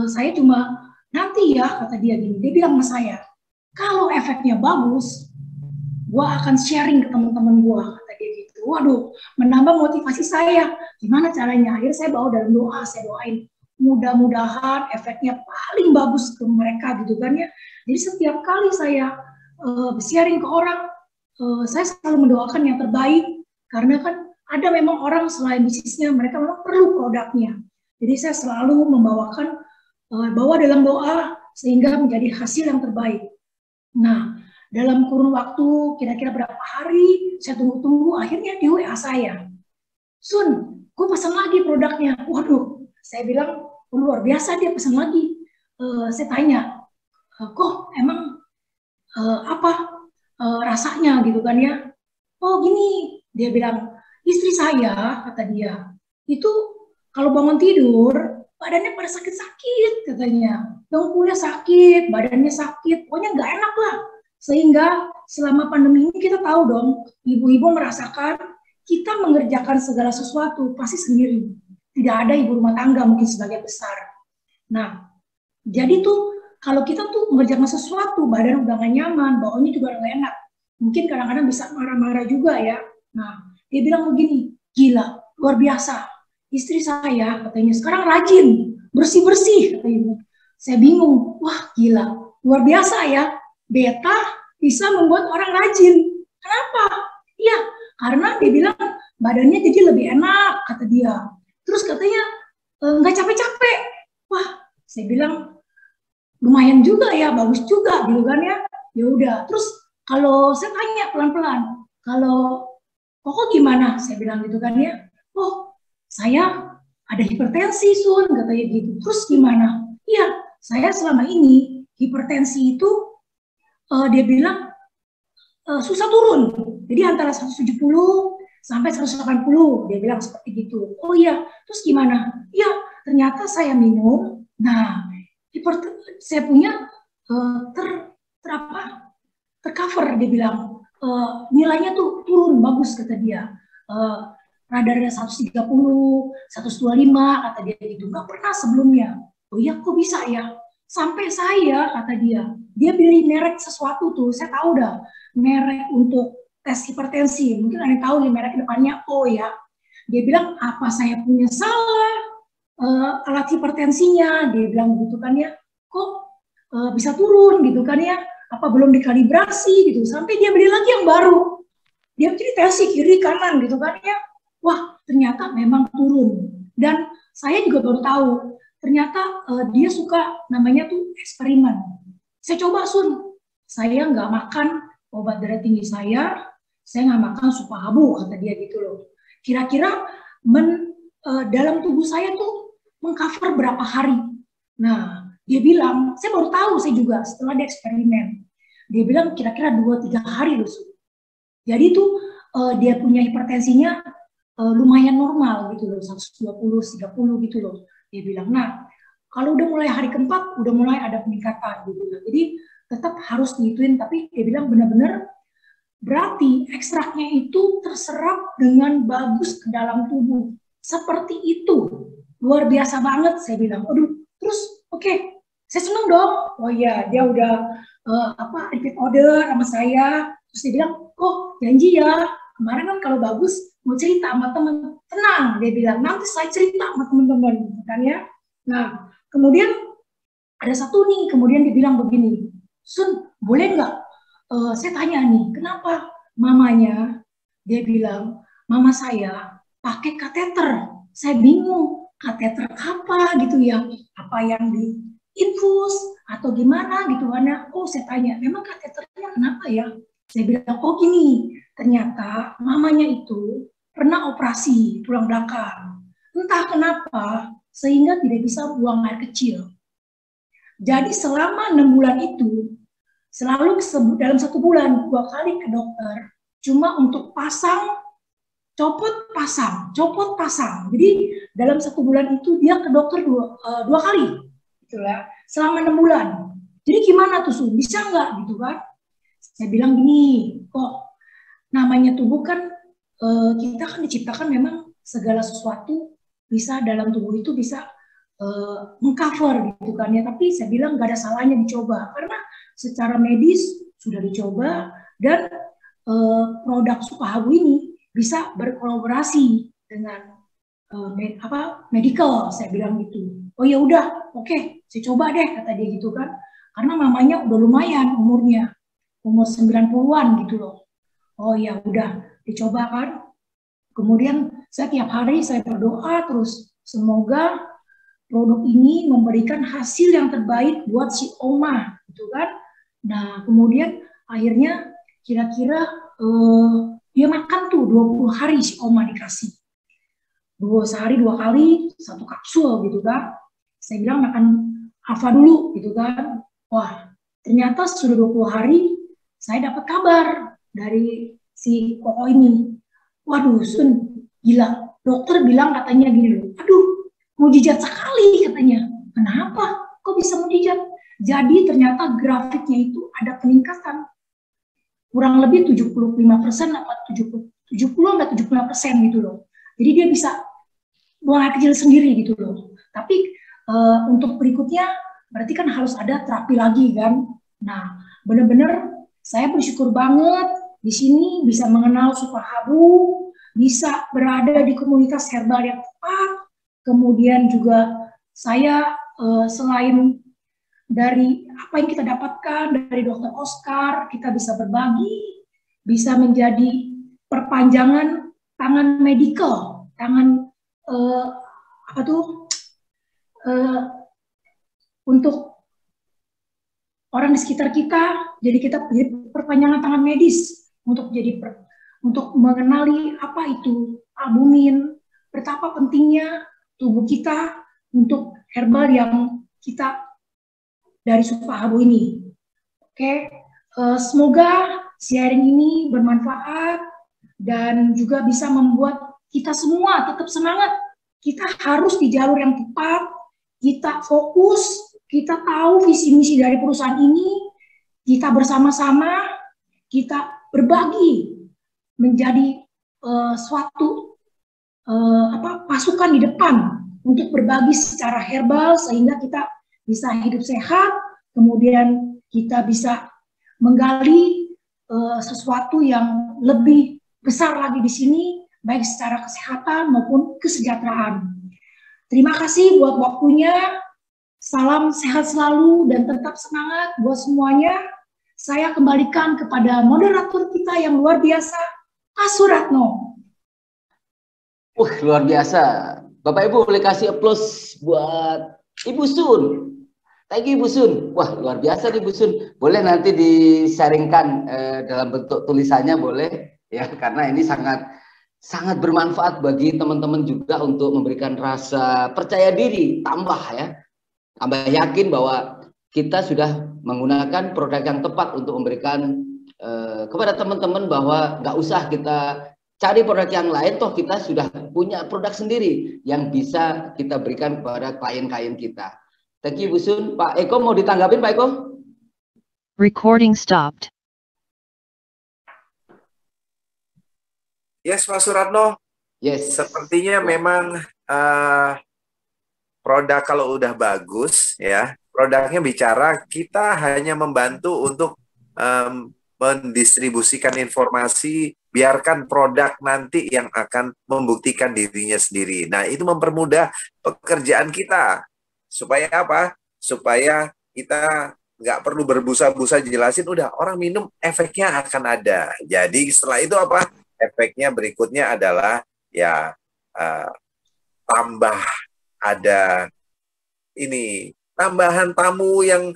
S4: saya cuma nanti ya, kata dia gini, dia bilang sama saya, kalau efeknya bagus, gua akan sharing ke teman-teman gua, kata dia gitu. Waduh, menambah motivasi saya. Gimana caranya? Akhirnya saya bawa dalam doa, saya doain, mudah-mudahan efeknya paling bagus ke mereka gitu kan ya. Jadi setiap kali saya sharing ke orang, saya selalu mendoakan yang terbaik, karena kan ada memang orang selain bisnisnya, mereka memang perlu produknya. Jadi saya selalu membawakan, bawa dalam doa, sehingga menjadi hasil yang terbaik. Nah, dalam kurun waktu kira-kira berapa hari, saya tunggu-tunggu, akhirnya di WA saya, Sun, gue pesan lagi produknya. Waduh, saya bilang, luar biasa dia pesan lagi. Saya tanya, kok emang apa rasanya gitu kan ya? Oh gini, dia bilang, istri saya, kata dia, itu kalau bangun tidur, badannya pada sakit-sakit katanya. Dengkulnya sakit, badannya sakit, pokoknya nggak enak lah. Sehingga selama pandemi ini kita tahu dong, ibu-ibu merasakan kita mengerjakan segala sesuatu pasti sendiri. Tidak ada ibu rumah tangga mungkin sebagai besar. Nah, jadi tuh kalau kita tuh mengerjakan sesuatu, badan udah gak nyaman, baunya juga gak enak. Mungkin kadang-kadang bisa marah-marah juga ya. Nah, dia bilang begini, gila, luar biasa. Istri saya katanya sekarang rajin, bersih-bersih katanya. Saya bingung, wah gila, luar biasa ya. Beta bisa membuat orang rajin. Kenapa? Iya, karena dia bilang badannya jadi lebih enak, kata dia. Terus katanya nggak capek-capek. Wah, saya bilang lumayan juga ya, bagus juga gitu kan ya. Ya udah, terus kalau saya tanya pelan-pelan, kalau Koko gimana? Saya bilang gitu kan ya. Oh, saya ada hipertensi, Sun, katanya gitu. Terus gimana? Iya, saya selama ini hipertensi itu dia bilang susah turun. Jadi antara 170 sampai 180, dia bilang seperti gitu. Oh iya, terus gimana? Iya, ternyata saya minum. Nah, saya punya tercover, dia bilang. Nilainya tuh turun bagus, kata dia. Radarnya 130, 125, kata dia gitu. Nggak pernah sebelumnya. Oh iya, kok bisa ya? Sampai saya, kata dia, dia beli merek sesuatu tuh, saya tahu dah, merek untuk tes hipertensi, mungkin ada yang tahu nih merek depannya O ya. Dia bilang, apa saya punya salah alat hipertensinya, dia bilang gitu kan ya, kok bisa turun gitu kan ya, apa belum dikalibrasi gitu, sampai dia beli lagi yang baru, dia jadi tensi kiri kanan gitu kan ya, wah ternyata memang turun. Dan saya juga baru tahu, ternyata dia suka namanya tuh eksperimen. Saya coba Sun, saya nggak makan obat darah tinggi saya nggak makan Supahabu, kata dia gitu loh. Kira-kira dalam tubuh saya tuh mengcover berapa hari. Nah, dia bilang, saya baru tahu saya juga setelah dia eksperimen. Dia bilang kira-kira 2-3 hari loh Sun. Jadi tuh dia punya hipertensinya lumayan normal gitu loh, 120-30 gitu loh. Dia bilang, nah kalau udah mulai hari keempat udah mulai ada peningkatan gitu loh. Jadi tetap harus dihituin, tapi dia bilang benar-benar berarti ekstraknya itu terserap dengan bagus ke dalam tubuh. Seperti itu. Luar biasa banget, saya bilang. Aduh, terus oke, saya seneng dong. Oh iya, dia udah repeat order sama saya. Terus dia bilang, oh janji ya, kemarin kan kalau bagus mau cerita sama teman. Tenang, dia bilang, nanti saya cerita sama teman-teman. Kan ya. Nah, kemudian ada satu nih, kemudian dia bilang begini, Sun, boleh nggak? Saya tanya nih, kenapa mamanya? Dia bilang, mama saya pakai kateter. Saya bingung, kateter apa gitu ya? Apa yang diinfus atau gimana gitu? Oh, saya tanya, memang kateternya kenapa ya? Saya bilang, oh gini, ternyata mamanya itu pernah operasi tulang belakang. Entah kenapa, sehingga tidak bisa buang air kecil. Jadi selama 6 bulan itu, selalu dalam 1 bulan 2 kali ke dokter, cuma untuk copot pasang. Jadi dalam 1 bulan itu dia ke dokter 2 kali, itulah selama 6 bulan. Jadi gimana tuh Sun? Bisa nggak gitu kan? Saya bilang gini, kok namanya tubuh kan kita kan diciptakan memang segala sesuatu bisa dalam tubuh itu bisa mengcover gitu kan ya. Tapi saya bilang nggak ada salahnya dicoba karena secara medis sudah dicoba dan produk Supahabu ini bisa berkolaborasi dengan medical, saya bilang gitu. Oh ya udah, oke, saya coba deh, kata dia gitu kan. Karena mamanya udah lumayan umurnya, umur 90-an gitu loh. Oh ya udah, dicoba kan. Kemudian saya tiap hari saya berdoa terus, semoga produk ini memberikan hasil yang terbaik buat si Oma gitu kan. Nah, kemudian akhirnya kira-kira dia makan tuh 20 hari si Oma dikasih. Sehari 2 kali, 1 kapsul gitu kan. Saya bilang makan Alfa dulu gitu kan. Wah, ternyata sudah 20 hari saya dapat kabar dari si Koko ini. Waduh, Sun, gila. Dokter bilang katanya gini loh, aduh, mujizat sekali katanya. Kenapa? Kok bisa mujizat? Jadi ternyata grafiknya itu ada peningkatan kurang lebih 75% atau 70-75% gitu loh. Jadi dia bisa buang air kecil sendiri gitu loh. Tapi untuk berikutnya berarti kan harus ada terapi lagi kan. Nah, benar-benar saya bersyukur banget di sini bisa mengenal Supahabu, bisa berada di komunitas herbal yang tepat. Kemudian juga saya selain dari apa yang kita dapatkan dari Dr. Oscar, kita bisa berbagi, bisa menjadi perpanjangan tangan medikal, tangan untuk orang di sekitar kita. Jadi kita perpanjangan tangan medis untuk untuk mengenali apa itu albumin, betapa pentingnya tubuh kita untuk herbal yang kita dari Supahabu ini. Oke, semoga sharing ini bermanfaat dan juga bisa membuat kita semua tetap semangat. Kita harus di jalur yang tepat, kita fokus, kita tahu visi misi dari perusahaan ini, kita bersama-sama, kita berbagi menjadi suatu pasukan di depan untuk berbagi secara herbal sehingga kita bisa hidup sehat, kemudian kita bisa menggali sesuatu yang lebih besar lagi di sini, baik secara kesehatan maupun kesejahteraan. Terima kasih buat waktunya. Salam sehat selalu dan tetap semangat buat semuanya. Saya kembalikan kepada moderator kita yang luar biasa, Pak Suratno.
S2: Luar biasa. Bapak Ibu boleh kasih aplaus buat Ibu Sun. Thank you Ibu Sun. Wah, luar biasa nih Ibu Sun. Boleh nanti di-sharingkan dalam bentuk tulisannya boleh ya, karena ini sangat bermanfaat bagi teman-teman juga untuk memberikan rasa percaya diri tambah ya. Tambah yakin bahwa kita sudah menggunakan produk yang tepat untuk memberikan kepada teman-teman bahwa nggak usah kita cari produk yang lain, toh kita sudah punya produk sendiri yang bisa kita berikan kepada klien-klien kita. Thank you Bu Sun. Pak Eko mau ditanggapin Pak Eko?
S3: Recording stopped.
S1: Yes, Pak Suratno.
S2: Yes.
S1: Sepertinya memang produk kalau udah bagus ya, produknya bicara, kita hanya membantu untuk mendistribusikan informasi, biarkan produk nanti yang akan membuktikan dirinya sendiri. Nah, itu mempermudah pekerjaan kita. Supaya apa? Supaya kita nggak perlu berbusa-busa jelasin, udah orang minum efeknya akan ada. Jadi setelah itu apa? Efeknya berikutnya adalah ya tambah ada ini tambahan tamu yang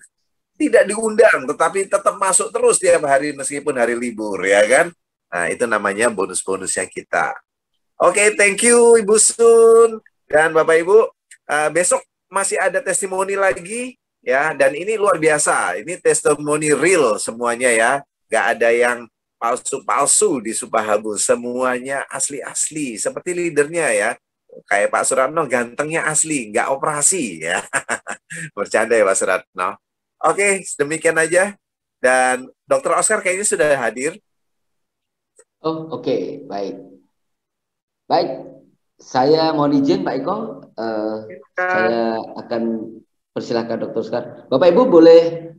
S1: tidak diundang tetapi tetap masuk terus tiap hari meskipun hari libur ya kan. Nah, itu namanya bonus-bonusnya kita. Oke, thank you Ibu Sun dan Bapak Ibu. Besok masih ada testimoni lagi ya, dan ini luar biasa. Ini testimoni real semuanya ya. Gak ada yang palsu-palsu di Supahabu, semuanya asli-asli seperti leadernya ya. Kayak Pak Suratno, gantengnya asli, nggak operasi ya. Bercanda ya Pak Suratno. Oke, demikian aja. Dan Dr. Oscar kayaknya sudah hadir.
S2: Oh, oke, baik. Baik, saya mohon izin Pak Eko. Saya akan persilahkan Dr. Oscar. Bapak Ibu boleh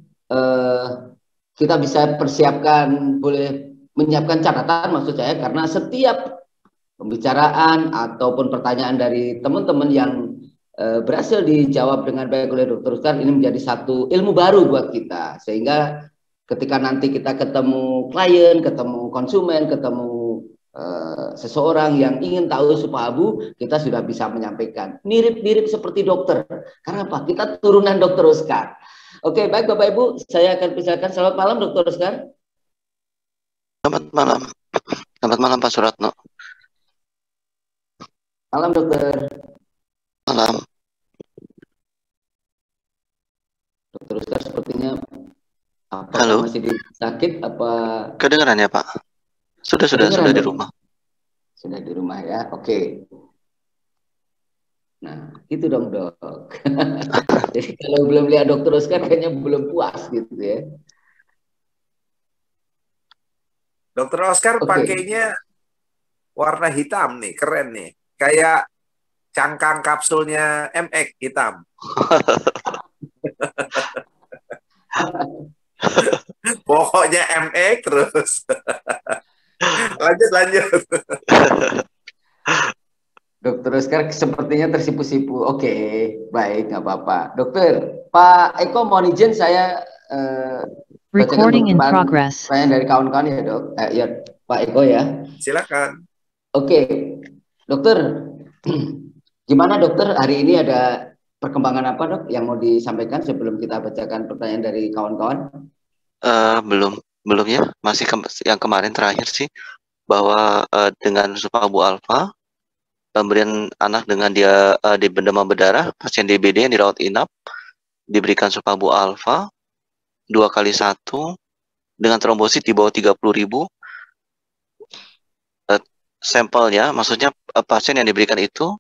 S2: kita bisa persiapkan, boleh menyiapkan catatan maksud saya, karena setiap pembicaraan ataupun pertanyaan dari teman-teman yang berhasil dijawab dengan baik oleh Dr. Oscar, ini menjadi satu ilmu baru buat kita, sehingga ketika nanti kita ketemu klien, ketemu konsumen, ketemu seseorang yang ingin tahu Supahabu, kita sudah bisa menyampaikan. Mirip-mirip seperti dokter. Karena apa? Kita turunan Dr. Oscar. Oke, baik Bapak Ibu, saya akan persilakan. Selamat malam Dr. Oscar.
S5: Selamat malam. Selamat malam Pak Suratno.
S2: Malam dokter.
S5: Malam.
S2: Dr. Oscar sepertinya
S5: Halo.
S2: masih sakit apa?
S5: Kedengaran ya Pak? Sudah di rumah.
S2: Sudah di rumah ya. Oke. Nah, itu dong dok. Jadi kalau belum lihat Dr. Oscar kayaknya belum puas gitu ya.
S1: Dr. Oscar pakainya warna hitam nih, keren nih. Kayak cangkang kapsulnya MX hitam. Pokoknya MX terus. lanjut.
S2: Dokter Oscar sepertinya tersipu-sipu. Oke, baik, nggak apa-apa. Dokter, Pak Eko mohon izin saya
S3: recording in progress.
S2: Saya dari kawan-kawan ya dok. Ya Pak Eko ya.
S1: Silakan.
S2: Oke, dokter. Gimana dokter, hari ini ada perkembangan apa dok yang mau disampaikan sebelum kita bacakan pertanyaan dari kawan-kawan?
S5: Belum ya, masih yang kemarin terakhir sih, bahwa dengan Supahabu Alpha, pemberian anak dengan dia di demam berdarah, pasien DBD yang dirawat inap, diberikan Supahabu Alpha 2x1 dengan trombosit di bawah 30.000. Sampelnya, maksudnya pasien yang diberikan itu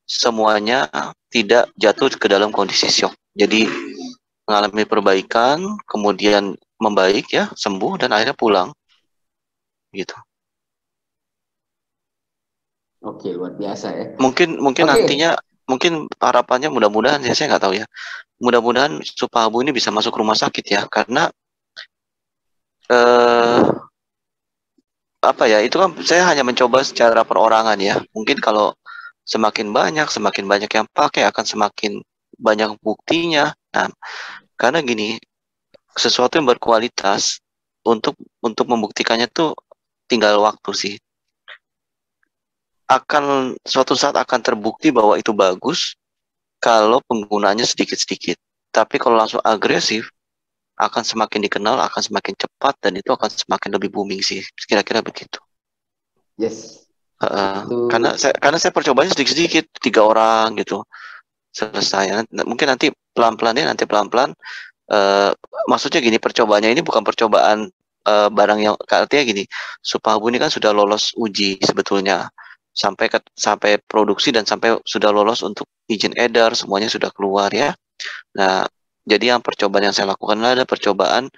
S5: semuanya tidak jatuh ke dalam kondisi shock. Jadi mengalami perbaikan, kemudian membaik ya, sembuh dan akhirnya pulang. Gitu.
S2: Oke, luar biasa ya.
S5: Mungkin nantinya mungkin harapannya mudah-mudahan ya, saya nggak tahu ya. Mudah-mudahan Supahabu ini bisa masuk rumah sakit ya, karena apa ya, itu kan saya hanya mencoba secara perorangan ya. Mungkin kalau semakin banyak yang pakai akan semakin banyak buktinya. Nah, karena gini, sesuatu yang berkualitas untuk membuktikannya tuh tinggal waktu sih. Suatu saat akan terbukti bahwa itu bagus kalau penggunanya sedikit-sedikit. Tapi kalau langsung agresif, akan semakin dikenal, akan semakin cepat, dan itu akan semakin lebih booming sih. Kira-kira begitu.
S2: Yes.
S5: Karena saya percobanya sedikit-sedikit, 3 orang gitu selesai. Mungkin nanti pelan-pelan maksudnya gini, percobaannya ini bukan percobaan barang yang, artinya gini, Supahabu ini kan sudah lolos uji sebetulnya sampai produksi dan sampai sudah lolos untuk izin edar, semuanya sudah keluar ya. Nah, jadi yang percobaan yang saya lakukan adalah percobaan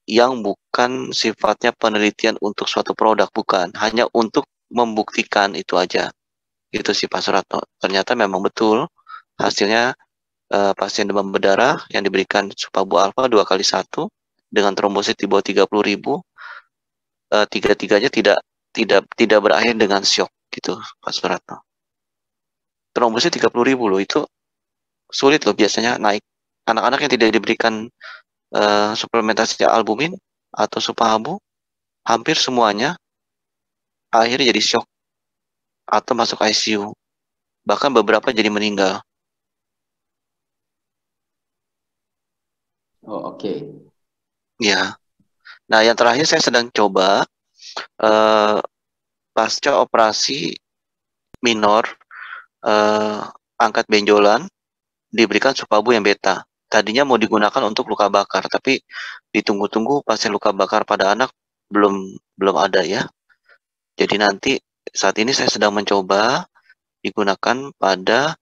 S5: yang bukan sifatnya penelitian untuk suatu produk, bukan, hanya untuk membuktikan itu aja. Gitu sih Pak Suratno. Ternyata memang betul hasilnya pasien demam berdarah yang diberikan Supahabu Alfa 2x1 dengan trombosit di bawah 30.000, tiga-tiganya tidak berakhir dengan shock gitu Pak Suratno. Trombosit 30.000 loh, itu sulit loh biasanya naik. Anak-anak yang tidak diberikan suplementasi albumin atau Supahabu, hampir semuanya akhirnya jadi shock atau masuk ICU. Bahkan beberapa jadi meninggal.
S2: Oh, oke.
S5: Ya. Nah, yang terakhir saya sedang coba pasca operasi minor angkat benjolan diberikan Supahabu yang beta. Tadinya mau digunakan untuk luka bakar, tapi ditunggu-tunggu pasien luka bakar pada anak belum ada ya. Jadi nanti saat ini saya sedang mencoba digunakan pada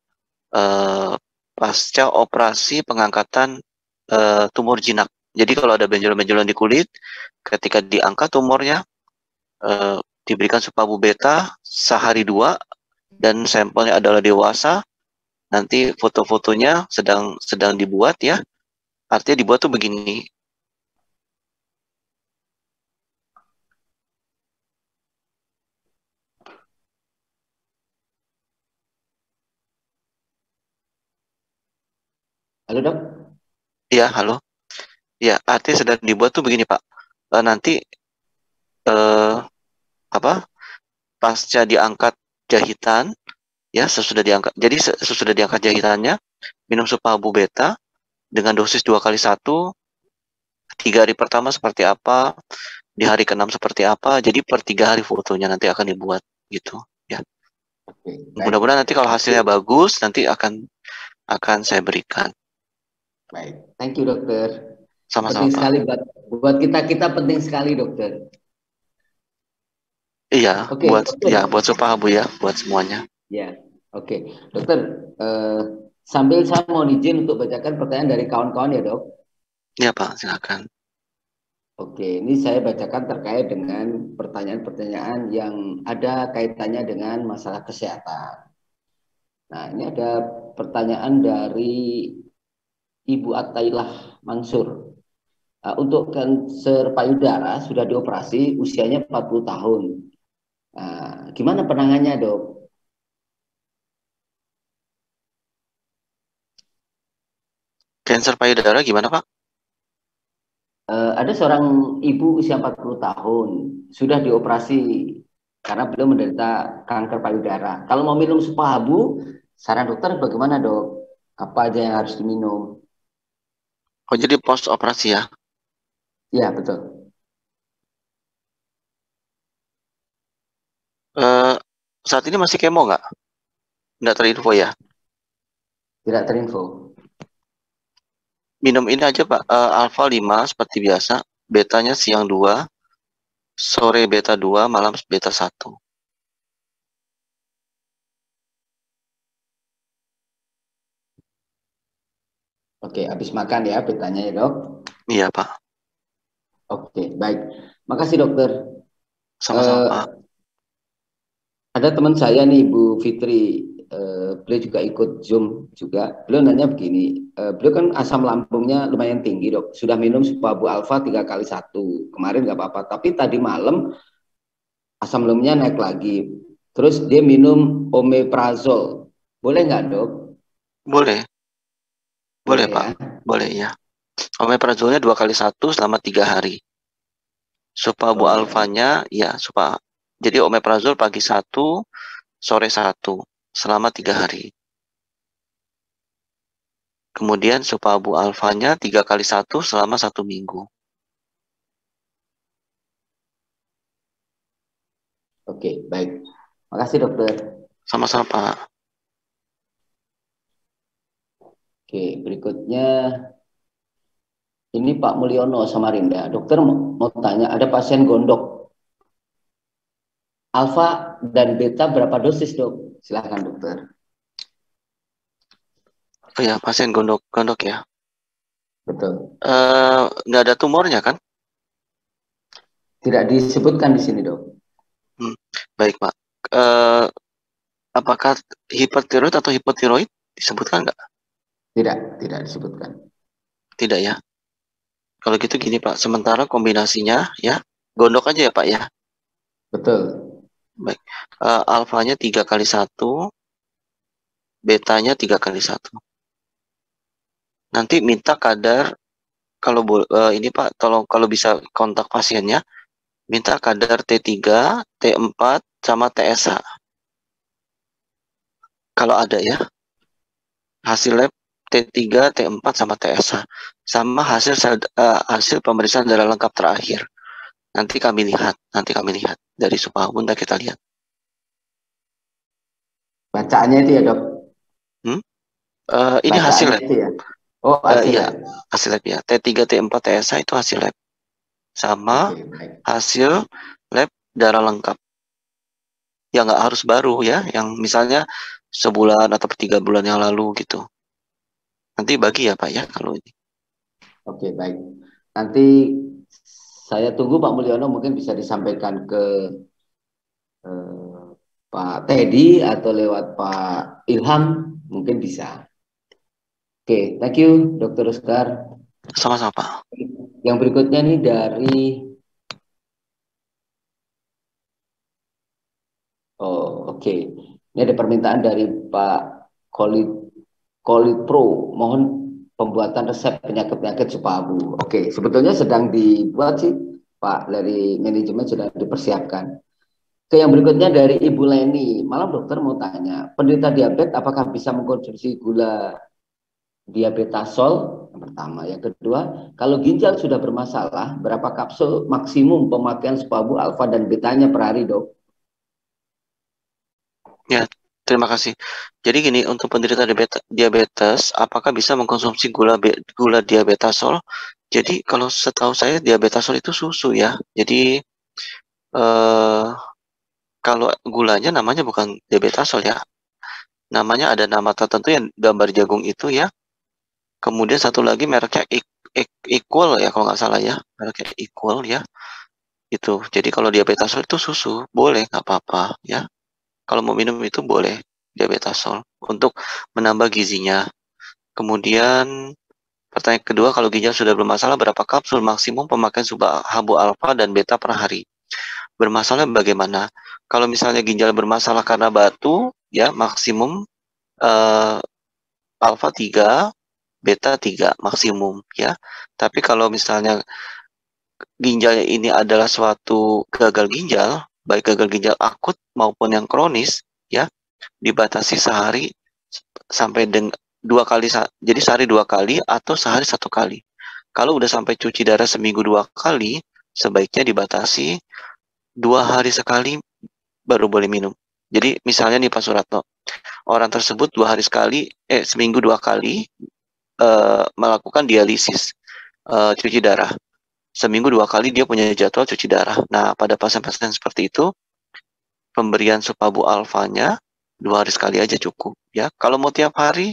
S5: pasca operasi pengangkatan tumor jinak. Jadi kalau ada benjolan-benjolan di kulit, ketika diangkat tumornya, diberikan Supahabu beta sehari 2, dan sampelnya adalah dewasa. Nanti foto-fotonya sedang dibuat ya. Artinya dibuat tuh begini.
S2: Halo dok?
S5: Ya, halo. Ya, artinya sedang dibuat tuh begini Pak. Nanti pasca diangkat jahitan, ya sesudah diangkat. Jadi sesudah diangkat jahitannya, minum Supahabu beta dengan dosis 2x1. 3 hari pertama seperti apa, di hari ke-6 seperti apa. Jadi per 3 hari fotonya nanti akan dibuat gitu ya. Mudah-mudahan nanti kalau hasilnya bagus, nanti akan saya berikan.
S2: Baik, thank you dokter.
S5: Sama-sama
S2: penting
S5: Pak.
S2: sekali buat kita penting sekali dokter.
S5: Iya,
S2: Oke,
S5: buat Supahabu ya, buat semuanya.
S2: Ya, oke. Dokter, sambil saya mau izin untuk bacakan pertanyaan dari kawan-kawan ya dok.
S5: Iya Pak, silakan.
S2: Oke, ini saya bacakan terkait dengan pertanyaan-pertanyaan yang ada kaitannya dengan masalah kesehatan. Nah, ini ada pertanyaan dari Ibu Atailah Mansur. Untuk kanker payudara sudah dioperasi, usianya 40 tahun. Nah, gimana penanganannya dok?
S5: Kanker payudara gimana Pak?
S2: Ada seorang ibu usia 40 tahun sudah dioperasi karena beliau menderita kanker payudara. Kalau mau minum Supahabu, saran dokter bagaimana dok? Apa aja yang harus diminum?
S5: Oh, jadi post operasi ya?
S2: Iya betul.
S5: Saat ini masih kemo nggak? Nggak terinfo ya?
S2: Tidak terinfo.
S5: Minum ini aja Pak, alfa 5 seperti biasa, betanya siang 2, sore beta 2, malam beta 1.
S2: Oke, habis makan ya betanya ya dok?
S5: Iya Pak.
S2: Oke, baik. Makasih dokter.
S5: Sama-sama Pak.
S2: Ada teman saya nih, Bu Fitri. beliau juga ikut Zoom juga. Beliau nanya begini, beliau kan asam lambungnya lumayan tinggi dok, sudah minum Supabu Alfa 3x1, kemarin nggak apa-apa, tapi tadi malam asam lambungnya naik lagi, terus dia minum omeprazol, boleh nggak dok?
S5: Boleh, boleh
S2: ya?
S5: Pak, boleh ya. Omeprazolnya 2x1 selama 3 hari. Supabu alfanya ya jadi omeprazol pagi 1, sore 1 selama 3 hari. Kemudian Supabu alfanya 3x1 selama 1 minggu.
S2: Oke, baik. Makasih dokter.
S5: Sama-sama Pak.
S2: Oke, berikutnya ini Pak Mulyono Samarinda. Dokter mau tanya, ada pasien gondok alfa dan beta berapa dosis dok? Silahkan dokter.
S5: Oh ya, pasien gondok ya.
S2: Betul.
S5: Nggak ada tumornya kan?
S2: Tidak disebutkan di sini dok.
S5: Baik Pak. Apakah hipertiroid atau hipotiroid disebutkan nggak?
S2: Tidak disebutkan.
S5: Tidak ya. Kalau gitu gini Pak, sementara kombinasinya ya, gondok aja ya Pak ya.
S2: Betul.
S5: Baik, alfanya 3x1, betanya 3x1. Nanti minta kadar, kalau ini Pak, tolong kalau bisa kontak pasiennya, minta kadar T3, T4, sama TSH. Kalau ada ya, hasil lab T3, T4, sama TSH. Sama hasil pemeriksaan darah lengkap terakhir. Nanti kami lihat dari Supabu, nanti kita lihat.
S2: Bacaannya itu ya dok?
S5: Ini hasil lab.
S2: Ya? Oh hasil
S5: iya, hasil lab ya. T3, T4, TSH itu hasil lab. Sama hasil lab darah lengkap. Ya nggak harus baru ya, yang misalnya sebulan atau 3 bulan yang lalu gitu. Nanti bagi ya Pak ya kalau ini.
S2: Oke, baik. Nanti saya tunggu Pak Mulyono mungkin bisa disampaikan ke Pak Teddy atau lewat Pak Ilham, mungkin bisa. Oke, thank you Dr. Oscar.
S5: Sama-sama Pak.
S2: Yang berikutnya nih dari oke. Ini ada permintaan dari Pak Kolipro, mohon pembuatan resep penyakit-penyakit Supabu. Oke, sebetulnya sedang dibuat sih Pak, dari manajemen sudah dipersiapkan. Oke, yang berikutnya dari Ibu Leni. Malam dokter mau tanya, penderita diabetes apakah bisa mengkonsumsi gula diabetasol? Yang pertama. Yang kedua, kalau ginjal sudah bermasalah, berapa kapsul maksimum pemakaian Supabu alfa dan betanya per hari dok?
S5: Ya, terima kasih. Jadi gini, untuk penderita diabetes, apakah bisa mengkonsumsi gula diabetasol? Jadi kalau setahu saya diabetasol itu susu ya. Jadi kalau gulanya namanya bukan diabetasol ya. Namanya ada nama tertentu yang gambar jagung itu ya. Kemudian satu lagi mereknya Equal ya kalau nggak salah ya. Mereknya Equal ya. Itu. Jadi kalau diabetasol itu susu, boleh nggak apa-apa ya. Kalau mau minum itu boleh diabetasol untuk menambah gizinya. Kemudian pertanyaan kedua, kalau ginjal sudah bermasalah, berapa kapsul maksimum pemakaian Supabu alfa dan beta per hari? Bermasalah bagaimana? Kalau misalnya ginjal bermasalah karena batu, ya maksimum alfa 3, beta 3 maksimum ya. Tapi kalau misalnya ginjalnya ini adalah suatu gagal ginjal, baik gagal ginjal akut maupun yang kronis, ya dibatasi sehari sampai dengan 2 kali, jadi sehari 2 kali atau sehari 1 kali. Kalau udah sampai cuci darah seminggu 2 kali, sebaiknya dibatasi 2 hari sekali baru boleh minum. Jadi misalnya nih Pak Suratno, orang tersebut 2 hari sekali, seminggu 2 kali melakukan dialisis, cuci darah. Seminggu 2 kali dia punya jadwal cuci darah. Nah, pada pasien-pasien seperti itu, pemberian Supabu alfanya 2 hari sekali aja cukup ya. Kalau mau tiap hari,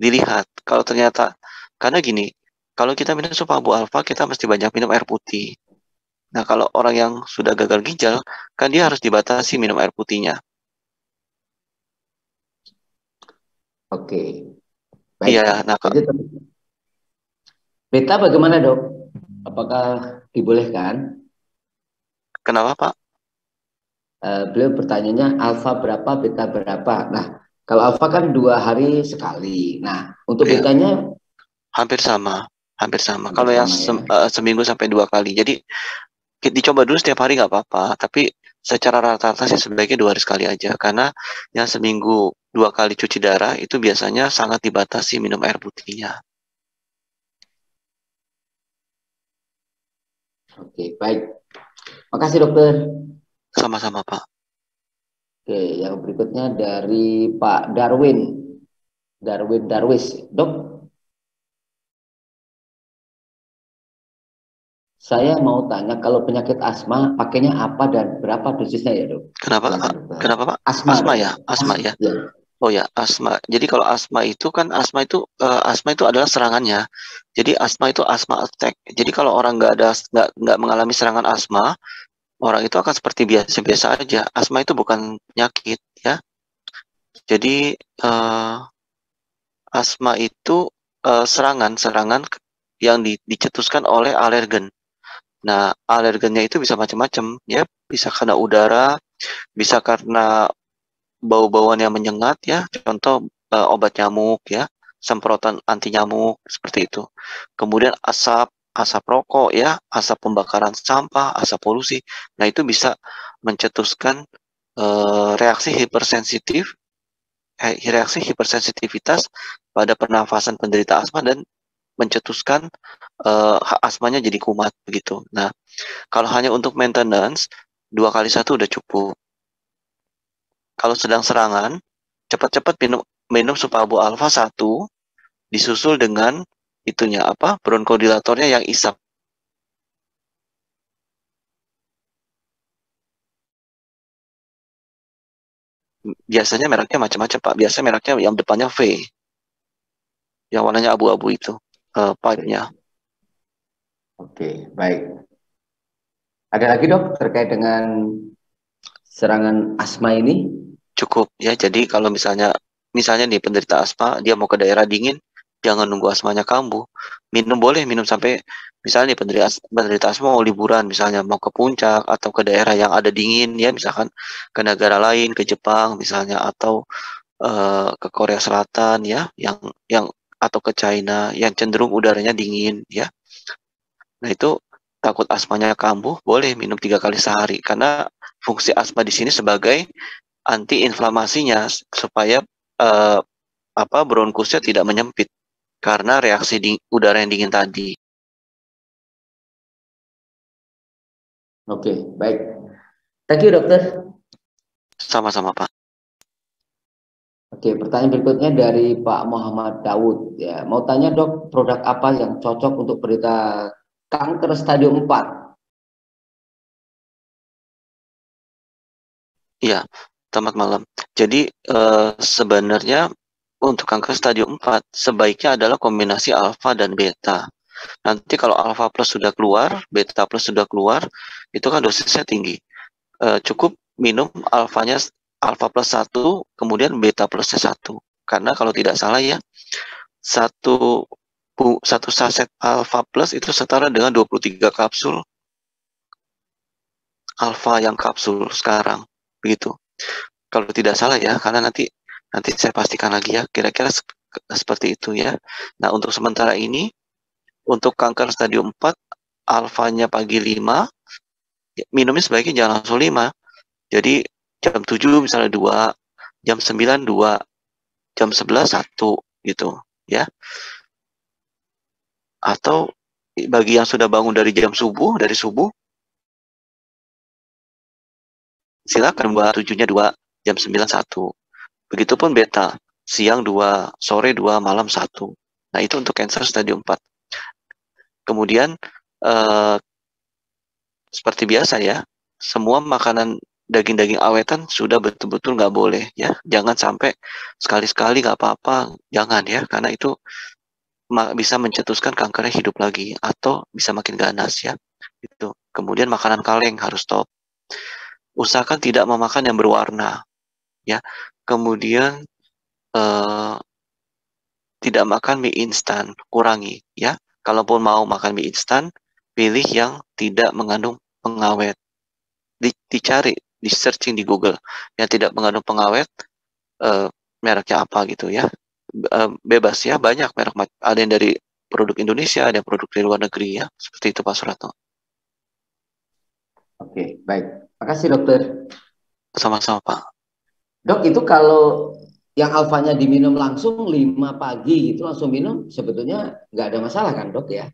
S5: dilihat. Kalau ternyata, karena gini, kalau kita minum Supabu alfa, kita mesti banyak minum air putih. Nah, kalau orang yang sudah gagal ginjal, kan dia harus dibatasi minum air putihnya.
S2: Oke. Baik.
S5: Iya, nah
S2: Jadi beta bagaimana dok? Apakah dibolehkan?
S5: kenapa Pak?
S2: Beliau bertanyanya alfa berapa, beta berapa. Nah, kalau alfa kan 2 hari sekali. Nah, untuk
S5: Iya,
S2: betanya
S5: hampir sama, hampir sama.
S2: hampir
S5: Kalau yang
S2: sama ya.
S5: seminggu sampai 2 kali. Jadi dicoba dulu setiap hari nggak apa-apa, tapi secara rata-rata sih sebaiknya 2 hari sekali aja, karena yang seminggu 2 kali cuci darah itu biasanya sangat dibatasi minum air putihnya.
S2: Oke, baik. Makasih dokter.
S5: Sama-sama Pak.
S2: Oke, yang berikutnya dari Pak Darwin. Darwin Darwis. Dok, saya mau tanya kalau penyakit asma pakainya apa dan berapa dosisnya ya dok?
S5: Kenapa Pak?
S2: Silakan dokter.
S5: Kenapa Pak?
S2: Asma
S5: Asma
S2: dok.
S5: ya, asma ya.
S2: Ya.
S5: Oh ya, asma. Jadi kalau asma itu kan asma itu adalah serangannya. Jadi asma itu asma attack. Jadi kalau orang nggak mengalami serangan asma, orang itu akan seperti biasa-biasa aja. Asma itu bukan penyakit ya. Jadi asma itu serangan yang dicetuskan oleh alergen. Nah, alergennya itu bisa macam-macam ya, bisa karena udara, bisa karena bau-bauan yang menyengat ya, contoh obat nyamuk ya, semprotan anti nyamuk seperti itu. Kemudian asap rokok ya, asap pembakaran sampah, asap polusi. Nah, itu bisa mencetuskan reaksi hipersensitivitas pada pernafasan penderita asma dan mencetuskan asmanya jadi kumat begitu. Nah, kalau hanya untuk maintenance 2 kali 1 udah cukup. Kalau sedang serangan, cepat-cepat minum Supabu Alpha 1 disusul dengan itunya apa? Bronkodilatornya yang isap. Biasanya mereknya macam-macam Pak. Biasanya mereknya yang depannya V, yang warnanya abu-abu itu pipe-nya.
S2: Oke, baik. Ada lagi dok terkait dengan serangan asma ini?
S5: Cukup ya. Jadi kalau misalnya nih penderita asma, dia mau ke daerah dingin, jangan nunggu asmanya kambuh. Boleh minum sampai misalnya nih penderita asma mau liburan, misalnya mau ke puncak atau ke daerah yang ada dingin ya, misalkan ke negara lain, ke Jepang misalnya, atau ke Korea Selatan ya, yang atau ke China yang cenderung udaranya dingin ya. Nah, itu takut asmanya kambuh, boleh minum 3 kali sehari, karena fungsi asma di sini sebagai anti-inflamasinya supaya bronkusnya tidak menyempit karena reaksi udara yang dingin tadi.
S2: Oke, baik. Thank you dokter.
S5: Sama-sama Pak.
S2: Oke, pertanyaan berikutnya dari Pak Muhammad Daud. Ya, mau tanya dok, produk apa yang cocok untuk penderita kanker stadium 4?
S5: Iya, selamat malam. Jadi sebenarnya untuk kanker stadium 4 sebaiknya adalah kombinasi alfa dan beta. Nanti kalau alfa plus sudah keluar, beta plus sudah keluar, itu kan dosisnya tinggi. Cukup minum alfa plus 1, kemudian beta plusnya 1. Karena kalau tidak salah ya, satu saset alfa plus itu setara dengan 23 kapsul alfa yang kapsul sekarang. Begitu. Kalau tidak salah ya, karena nanti saya pastikan lagi ya, kira-kira seperti itu ya. Nah, untuk sementara ini, untuk kanker stadium 4, alfanya pagi 5, minumnya sebaiknya jangan langsung 5. Jadi jam 7 misalnya 2, jam 9 2, jam 11 1 gitu ya. Atau bagi yang sudah bangun dari subuh, silakan buat 7-nya 2, jam 9 1. Begitupun beta, siang 2, sore 2, malam 1. Nah, itu untuk kanker stadium 4. Kemudian seperti biasa ya, semua makanan daging-daging awetan sudah betul-betul nggak boleh ya. Jangan sampai sekali-sekali nggak apa-apa, jangan ya, karena itu bisa mencetuskan kankernya hidup lagi atau bisa makin ganas ya. Itu. Kemudian makanan kaleng harus stop. Usahakan tidak memakan yang berwarna ya. Kemudian tidak makan mie instan, kurangi ya. Kalaupun mau makan mie instan, pilih yang tidak mengandung pengawet. Dicari, di searching di Google yang tidak mengandung pengawet, mereknya apa gitu ya. Bebas ya, banyak merek, ada yang dari produk Indonesia, ada yang produk dari luar negeri ya, seperti itu Pak Suratno.
S2: Oke, baik. Makasih dokter.
S5: Sama-sama Pak.
S2: Dok, itu kalau yang alfanya diminum langsung 5 pagi gitu langsung minum, sebetulnya nggak ada masalah kan dok ya?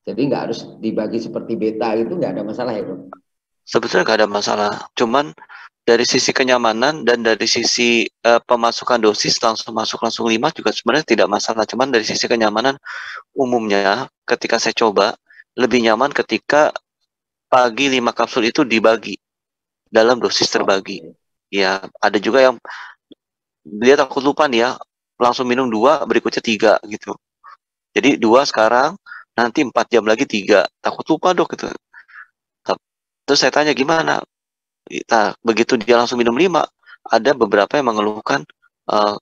S2: Jadi nggak harus dibagi seperti beta gitu, nggak ada masalah ya dok?
S5: Sebetulnya nggak ada masalah, cuman dari sisi kenyamanan dan dari sisi pemasukan dosis langsung 5 juga sebenarnya tidak masalah. Cuman dari sisi kenyamanan umumnya ketika saya coba lebih nyaman ketika pagi 5 kapsul itu dibagi dalam dosis terbagi. Ya, ada juga yang dia takut lupa nih ya, langsung minum 2, berikutnya 3 gitu. Jadi 2 sekarang, nanti 4 jam lagi 3. Takut lupa dok gitu. Terus saya tanya gimana? Nah, begitu dia langsung minum 5, ada beberapa yang mengeluhkan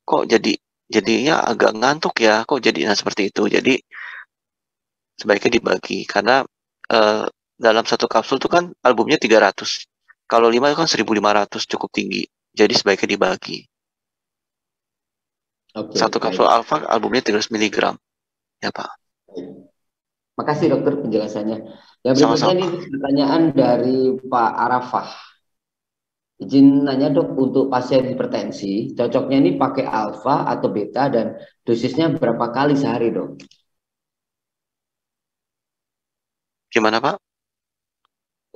S5: kok jadinya agak ngantuk ya, kok jadi seperti itu. Jadi sebaiknya dibagi karena dalam satu kapsul itu kan albumnya 300. Kalau 5 itu kan 1.500, cukup tinggi. Jadi sebaiknya dibagi. Satu kapsul alfa albumnya 300 mg. Ya Pak.
S2: Makasih dokter penjelasannya. Yang berikutnya ini pertanyaan dari Pak Arafah. Izin nanya dok, untuk pasien hipertensi, cocoknya ini pakai alfa atau beta dan dosisnya berapa kali sehari dok?
S5: Gimana Pak?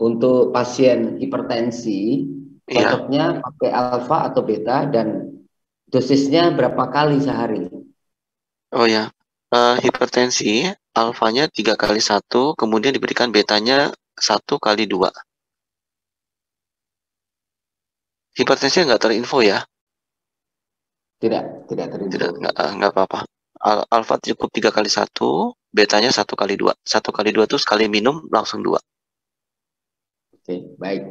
S2: Untuk pasien hipertensi, cocoknya pakai alfa atau beta dan dosisnya berapa kali sehari?
S5: Oh ya, hipertensi alfanya 3 kali 1, kemudian diberikan betanya 1 kali 2. Hipertensi nggak terinfo ya?
S2: Tidak terinfo.
S5: Nggak apa-apa. Alfa cukup 3 kali 1, betanya 1 kali 2. 1 kali 2 itu sekali minum langsung 2.
S2: Oke, baik.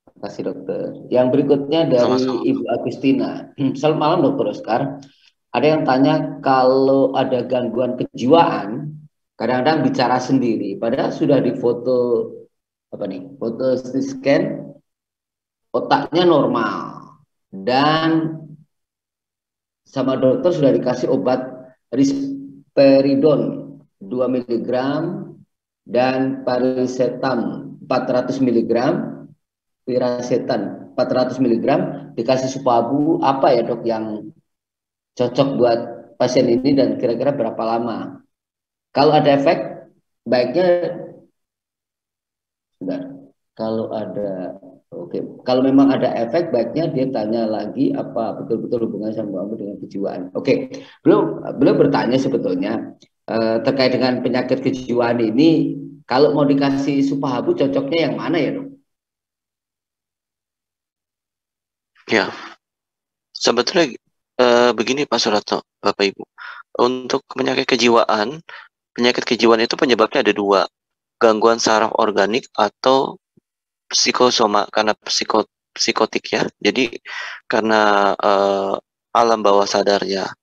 S2: Terima kasih dokter. Yang berikutnya dari
S5: Sama-sama.
S2: Ibu Agustina. Selamat malam dokter Oscar. Ada yang tanya kalau ada gangguan kejiwaan, kadang-kadang bicara sendiri, padahal sudah difoto foto CT scan, otaknya normal dan sama dokter sudah dikasih obat risperidon 2 mg dan parisetam 400 mg, piracetam 400 mg, dikasih supabu. Apa ya dok yang cocok buat pasien ini dan kira-kira berapa lama? Kalau ada efek, baiknya kalau ada, kalau memang ada efek, baiknya dia tanya lagi apa betul-betul hubungan sama dengan kejiwaan. Belum bertanya sebetulnya terkait dengan penyakit kejiwaan ini, kalau mau dikasih supahabu cocoknya yang mana ya dok?
S5: Ya, sebetulnya begini Pak Suratno, Bapak Ibu. Untuk penyakit kejiwaan itu penyebabnya ada 2. Gangguan saraf organik atau psikosoma, karena psikotik ya. Jadi karena alam bawah sadarnya.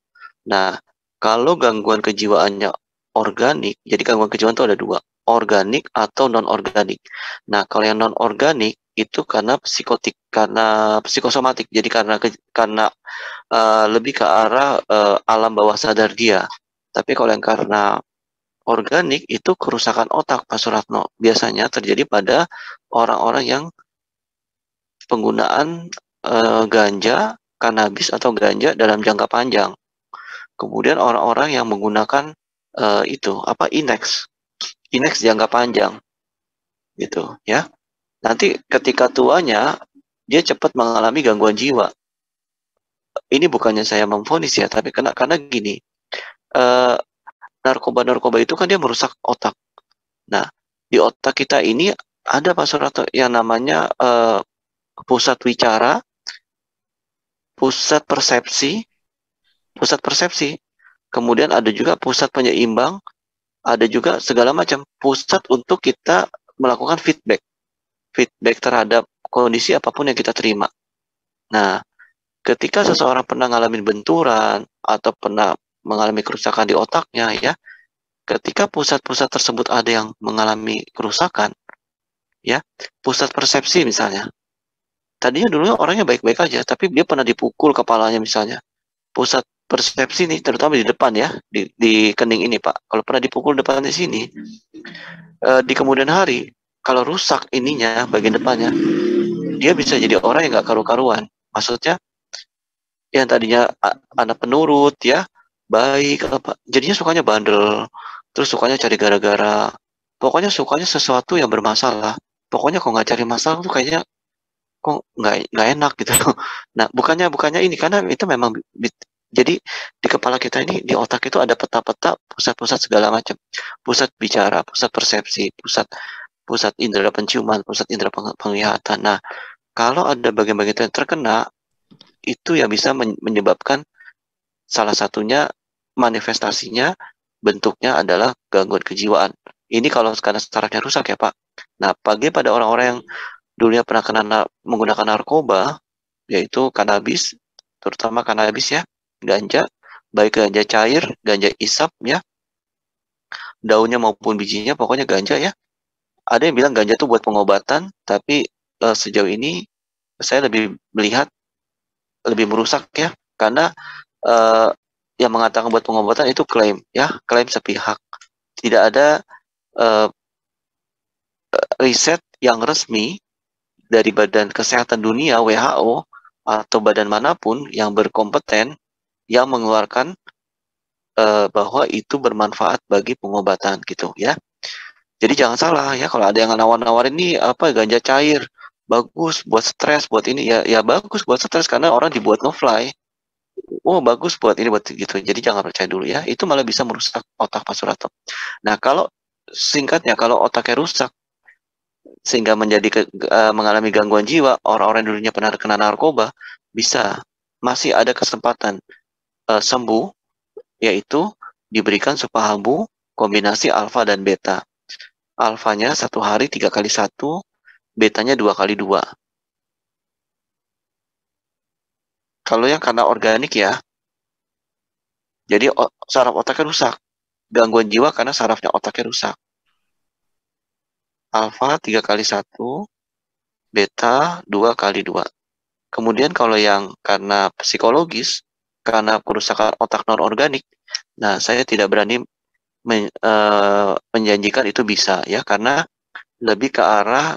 S5: Nah, kalau gangguan kejiwaannya organik, jadi gangguan kejiwaan itu ada 2, organik atau non-organik. Nah, kalau yang non-organik itu karena psikotik, karena psikosomatik, jadi karena lebih ke arah alam bawah sadar dia. Tapi kalau yang karena organik itu kerusakan otak Pak Suratno, biasanya terjadi pada orang-orang yang penggunaan ganja, kanabis atau ganja dalam jangka panjang. Kemudian orang-orang yang menggunakan Inex jangka panjang, gitu ya. Nanti ketika tuanya dia cepat mengalami gangguan jiwa. Ini bukannya saya memvonis ya, tapi karena gini, narkoba itu kan dia merusak otak. Nah, di otak kita ini ada Pak Suratno yang namanya pusat wicara, pusat persepsi, kemudian ada juga pusat penyeimbang, ada juga segala macam pusat untuk kita melakukan feedback terhadap kondisi apapun yang kita terima. Nah, ketika seseorang pernah ngalamin benturan atau pernah mengalami kerusakan di otaknya ya. Ketika pusat-pusat tersebut ada yang mengalami kerusakan, ya, pusat persepsi misalnya. Tadinya dulu orangnya baik-baik aja, tapi dia pernah dipukul kepalanya misalnya. Pusat persepsi nih, terutama di depan ya, di kening ini Pak. Kalau pernah dipukul depan di sini, di kemudian hari, kalau rusak ininya, bagian depannya, dia bisa jadi orang yang nggak karu-karuan. Maksudnya, yang tadinya anak penurut ya, baik, apa, jadinya sukanya bandel, terus sukanya cari gara-gara, pokoknya sukanya sesuatu yang bermasalah. Pokoknya kalau nggak cari masalah tuh kayaknya kok nggak enak gitu. Nah, bukannya ini, karena itu memang jadi di kepala kita ini, di otak itu ada peta-peta pusat-pusat segala macam, pusat bicara, pusat persepsi, pusat indera penciuman, pusat indera penglihatan. Nah, kalau ada bagian-bagian yang terkena, itu yang bisa menyebabkan salah satunya manifestasinya bentuknya adalah gangguan kejiwaan. Ini kalau karena sarafnya rusak ya Pak. Nah, bagi pada orang-orang yang dulunya pernah menggunakan narkoba, yaitu kanabis, terutama kanabis ya, ganja, baik ganja cair, ganja isap ya, daunnya maupun bijinya, pokoknya ganja ya. Ada yang bilang ganja itu buat pengobatan, tapi sejauh ini saya lebih melihat lebih merusak ya, karena yang mengatakan buat pengobatan itu klaim ya, klaim sepihak. Tidak ada riset yang resmi dari Badan Kesehatan Dunia WHO atau badan manapun yang berkompeten yang mengeluarkan bahwa itu bermanfaat bagi pengobatan gitu ya. Jadi jangan salah ya, kalau ada yang nawar-nawarin ini apa ganja cair bagus buat stres, buat ini ya bagus buat stres karena orang dibuat no-fly. Oh bagus buat ini buat gitu. Jadi jangan percaya dulu ya. Itu malah bisa merusak otak Pak Surato. Nah, kalau singkatnya, kalau otaknya rusak sehingga mengalami gangguan jiwa, orang-orang yang dulunya pernah kena narkoba masih ada kesempatan sembuh, yaitu diberikan supahabu kombinasi alfa dan beta. Alfanya 1 hari 3 kali 1, betanya 2 kali 2. Kalau yang karena organik ya, jadi saraf otaknya rusak. Gangguan jiwa karena sarafnya otaknya rusak. Alfa 3 kali 1, beta 2 kali 2. Kemudian kalau yang karena psikologis, karena kerusakan otak non-organik, nah saya tidak berani menjanjikan itu bisa ya, karena lebih ke arah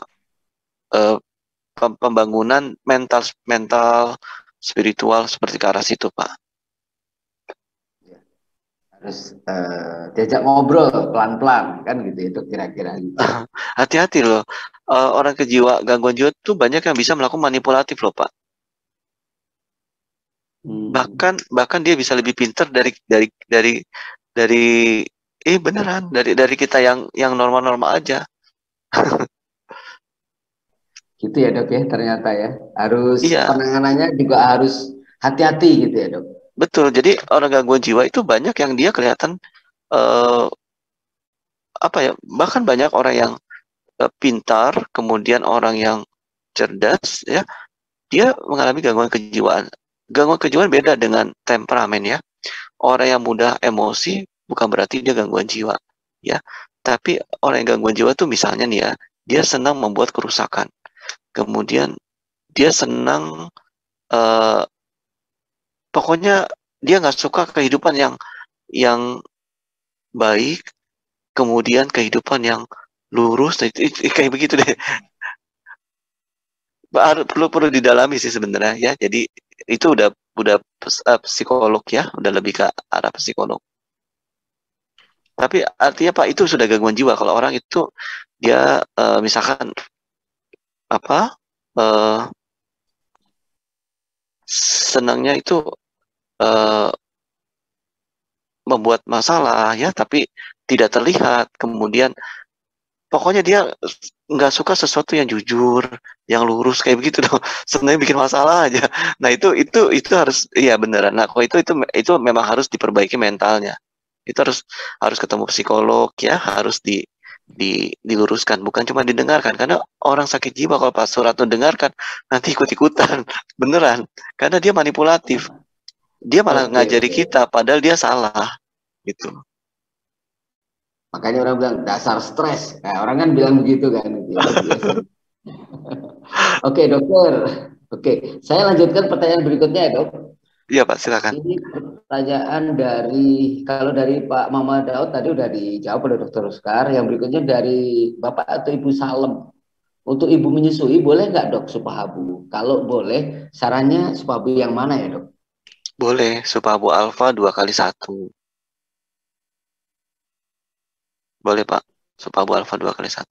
S5: pembangunan mental spiritual seperti ke arah situ Pak.
S2: Harus diajak ngobrol pelan-pelan kan gitu, itu kira-kira gitu.
S5: Hati-hati loh, orang gangguan jiwa itu banyak yang bisa melakukan manipulatif loh Pak. Bahkan dia bisa lebih pintar dari beneran dari kita yang normal-normal aja.
S2: Gitu ya Dok ya, ternyata ya harus
S5: iya.
S2: Penanganannya juga harus hati-hati gitu ya Dok.
S5: Betul, jadi orang gangguan jiwa itu banyak yang dia kelihatan bahkan banyak orang yang pintar, kemudian orang yang cerdas ya, dia mengalami gangguan kejiwaan. Gangguan kejiwaan beda dengan temperamen ya. Orang yang mudah emosi bukan berarti dia gangguan jiwa ya. Tapi orang yang gangguan jiwa tuh misalnya nih ya, dia senang membuat kerusakan. Kemudian dia senang pokoknya dia nggak suka kehidupan yang baik, kemudian kehidupan yang lurus, kayak begitu deh. Perlu didalami sih sebenarnya ya. Jadi itu udah psikolog ya, udah lebih ke arah psikolog. Tapi artinya Pak, itu sudah gangguan jiwa kalau orang itu dia misalkan senangnya itu membuat masalah ya, tapi tidak terlihat. Kemudian pokoknya dia nggak suka sesuatu yang jujur, yang lurus kayak begitu dong. Sebenarnya bikin masalah aja. Nah itu harus iya beneran. Nah kalau itu memang harus diperbaiki mentalnya. Itu harus ketemu psikolog ya, harus diluruskan, bukan cuma didengarkan. Karena orang sakit jiwa kalau Pak Surato dengarkan nanti ikut-ikutan beneran, karena dia manipulatif. Dia malah
S2: Oke,
S5: ngajari
S2: oke.
S5: kita, padahal dia salah, gitu.
S2: Makanya orang bilang dasar stres. Nah, orang kan bilang begitu kan, gitu ya, biasanya. Oke, dokter. Oke, saya lanjutkan pertanyaan berikutnya ya, dok.
S5: Iya Pak, silakan.
S2: Ini pertanyaan kalau dari Pak Mama Daud tadi udah dijawab oleh Dokter Oscar. Yang berikutnya dari Bapak atau Ibu Salem. Untuk ibu menyusui boleh nggak dok Supahabu? Kalau boleh, sarannya Supahabu yang mana ya dok?
S5: Boleh, Supahabu alfa 2x1. Boleh Pak, Supahabu alfa 2x1.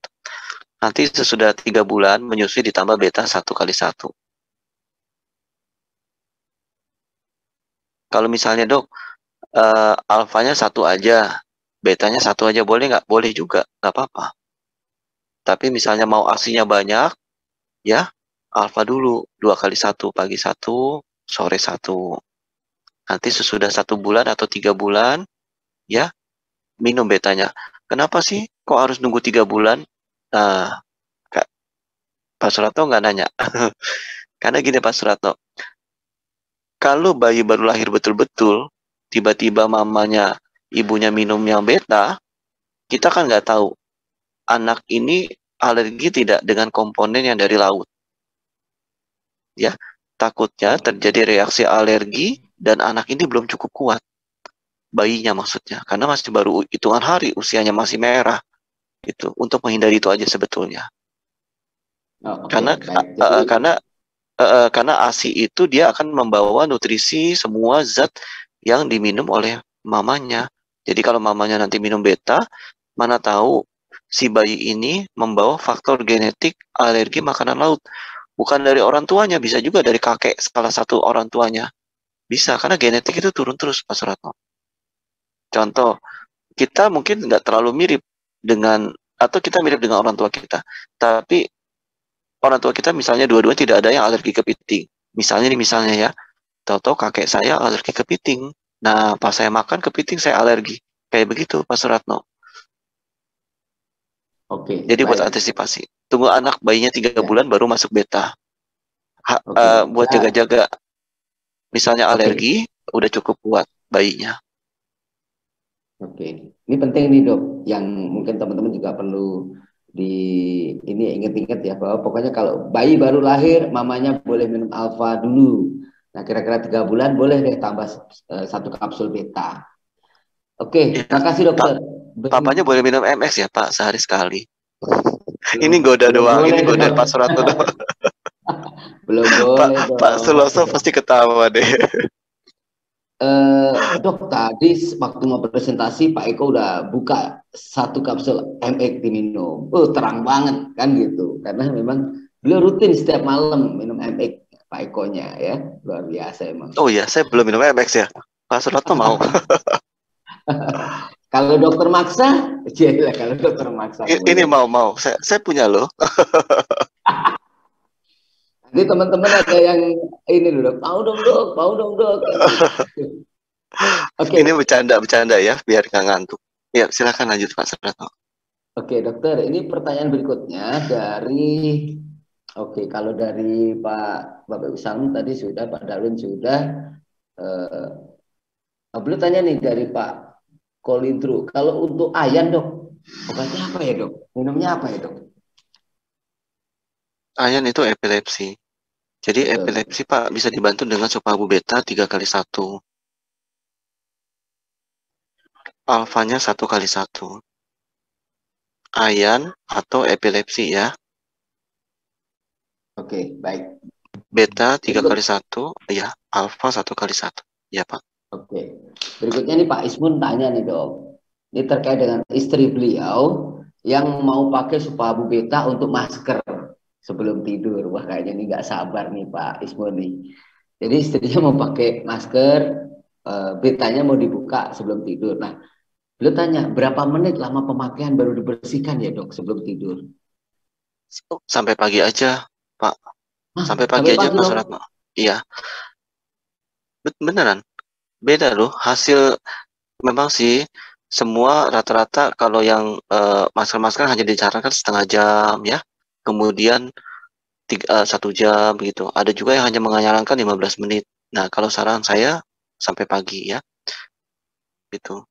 S5: Nanti sesudah 3 bulan menyusui ditambah beta 1x1. Kalau misalnya dok, alfanya 1 aja, betanya 1 aja boleh nggak? Boleh juga, nggak apa-apa. Tapi misalnya mau asinya banyak, ya alfa dulu 2x1, pagi 1, sore 1. Nanti sesudah 1 bulan atau 3 bulan, ya minum betanya. Kenapa sih kok harus nunggu 3 bulan? Nah, Pak Suratno nggak nanya. Karena gini Pak Suratno, kalau bayi baru lahir betul-betul, tiba-tiba mamanya, ibunya minum yang beta, kita kan nggak tahu anak ini alergi tidak dengan komponen yang dari laut. Ya, takutnya terjadi reaksi alergi dan anak ini belum cukup kuat. Bayinya maksudnya, karena masih baru hitungan hari, usianya masih merah. Itu untuk menghindari itu aja sebetulnya.
S2: Oh,
S5: Karena
S2: baik. Jadi,
S5: karena ASI itu dia akan membawa nutrisi semua zat yang diminum oleh mamanya. Jadi kalau mamanya nanti minum beta, mana tahu si bayi ini membawa faktor genetik alergi makanan laut. Bukan dari orang tuanya, bisa juga dari kakek salah satu orang tuanya. Bisa, karena genetik itu turun terus, Pak Suratno. Contoh, kita mungkin nggak terlalu mirip dengan, atau kita mirip dengan orang tua kita. Tapi orang tua kita misalnya dua-duanya tidak ada yang alergi kepiting. Misalnya ya, tahu-tahu kakek saya alergi kepiting. Nah, pas saya makan kepiting saya alergi. Kayak begitu, Pak Suratno.
S2: oke,
S5: Jadi buat
S2: baik.
S5: antisipasi. Tunggu anak bayinya 3
S2: Ya,
S5: bulan baru masuk beta.
S2: oke.
S5: Buat
S2: Nah,
S5: jaga-jaga. Misalnya
S2: oke,
S5: alergi, udah cukup kuat bayinya.
S2: oke. Ini penting nih dok, yang mungkin teman-teman juga perlu ini ingat-ingat ya, bahwa pokoknya kalau bayi baru lahir, mamanya boleh minum alfa dulu. Nah, kira-kira 3 bulan boleh deh tambah 1 kapsul beta. Oke,
S5: Ya,
S2: makasih
S5: Pak,
S2: dokter.
S5: papanya boleh minum MX ya, Pak, sehari sekali.
S2: Belum,
S5: Ini goda
S2: belum
S5: doang,
S2: boleh
S5: ini goda
S2: dok.
S5: Pak Suratno doang.
S2: Belum
S5: Pak,
S2: boleh
S5: Pak
S2: dong.
S5: Suloso pasti ketawa deh.
S2: Dok, tadi waktu mau presentasi Pak Eko udah buka 1 kapsul MX diminum. Terang banget kan gitu. Karena memang beliau rutin setiap malam minum MX Pak Ekonya ya. Luar biasa emang.
S5: Oh iya, saya belum minum MX ya. Pak Suratno mau.
S2: Kalau dokter maksa, jelas kalau dokter maksa
S5: Ini
S2: boleh.
S5: mau. Saya punya loh.
S2: Nanti teman-teman ada yang ini loh, dok. Mau dong dok. Oke.
S5: Ini bercanda ya, biar nggak ngantuk. Ya, silakan lanjut Pak Suratno.
S2: Oke, dokter, ini pertanyaan berikutnya kalau dari Bapak Usam tadi sudah, Pak Darwin sudah. Beliau tanya nih dari Pak Kolindru, kalau untuk ayan dok, obatnya apa ya dok? Minumnya apa ya dok?
S5: Ayan itu epilepsi. Jadi
S2: Betul.
S5: epilepsi Pak bisa dibantu dengan Supahabu beta 3x1. Alfanya 1x1. Ayan atau epilepsi ya.
S2: Oke, baik.
S5: Beta 3x1, ya. Alfa 1x1. Ya Pak.
S2: Oke. Berikutnya nih Pak Ismun tanya nih dok. Ini terkait dengan istri beliau yang mau pakai Supahabu beta untuk masker sebelum tidur. Wah kayaknya ini nggak sabar nih Pak Ismun nih. Jadi istrinya mau pakai masker, betanya mau dibuka sebelum tidur. Nah, beliau tanya berapa menit lama pemakaian baru dibersihkan ya dok sebelum tidur?
S5: Sampai pagi aja Pak. Sampai pagi
S2: Sampai
S5: aja
S2: pagi
S5: Pak
S2: dok.
S5: Suratno. Iya. Beneran. Beda loh. Hasil memang sih semua rata-rata kalau yang masker-masker hanya disarankan setengah jam ya. Kemudian 1 jam begitu. Ada juga yang hanya menyarankan 15 menit. Nah, kalau saran saya sampai pagi ya. Gitu.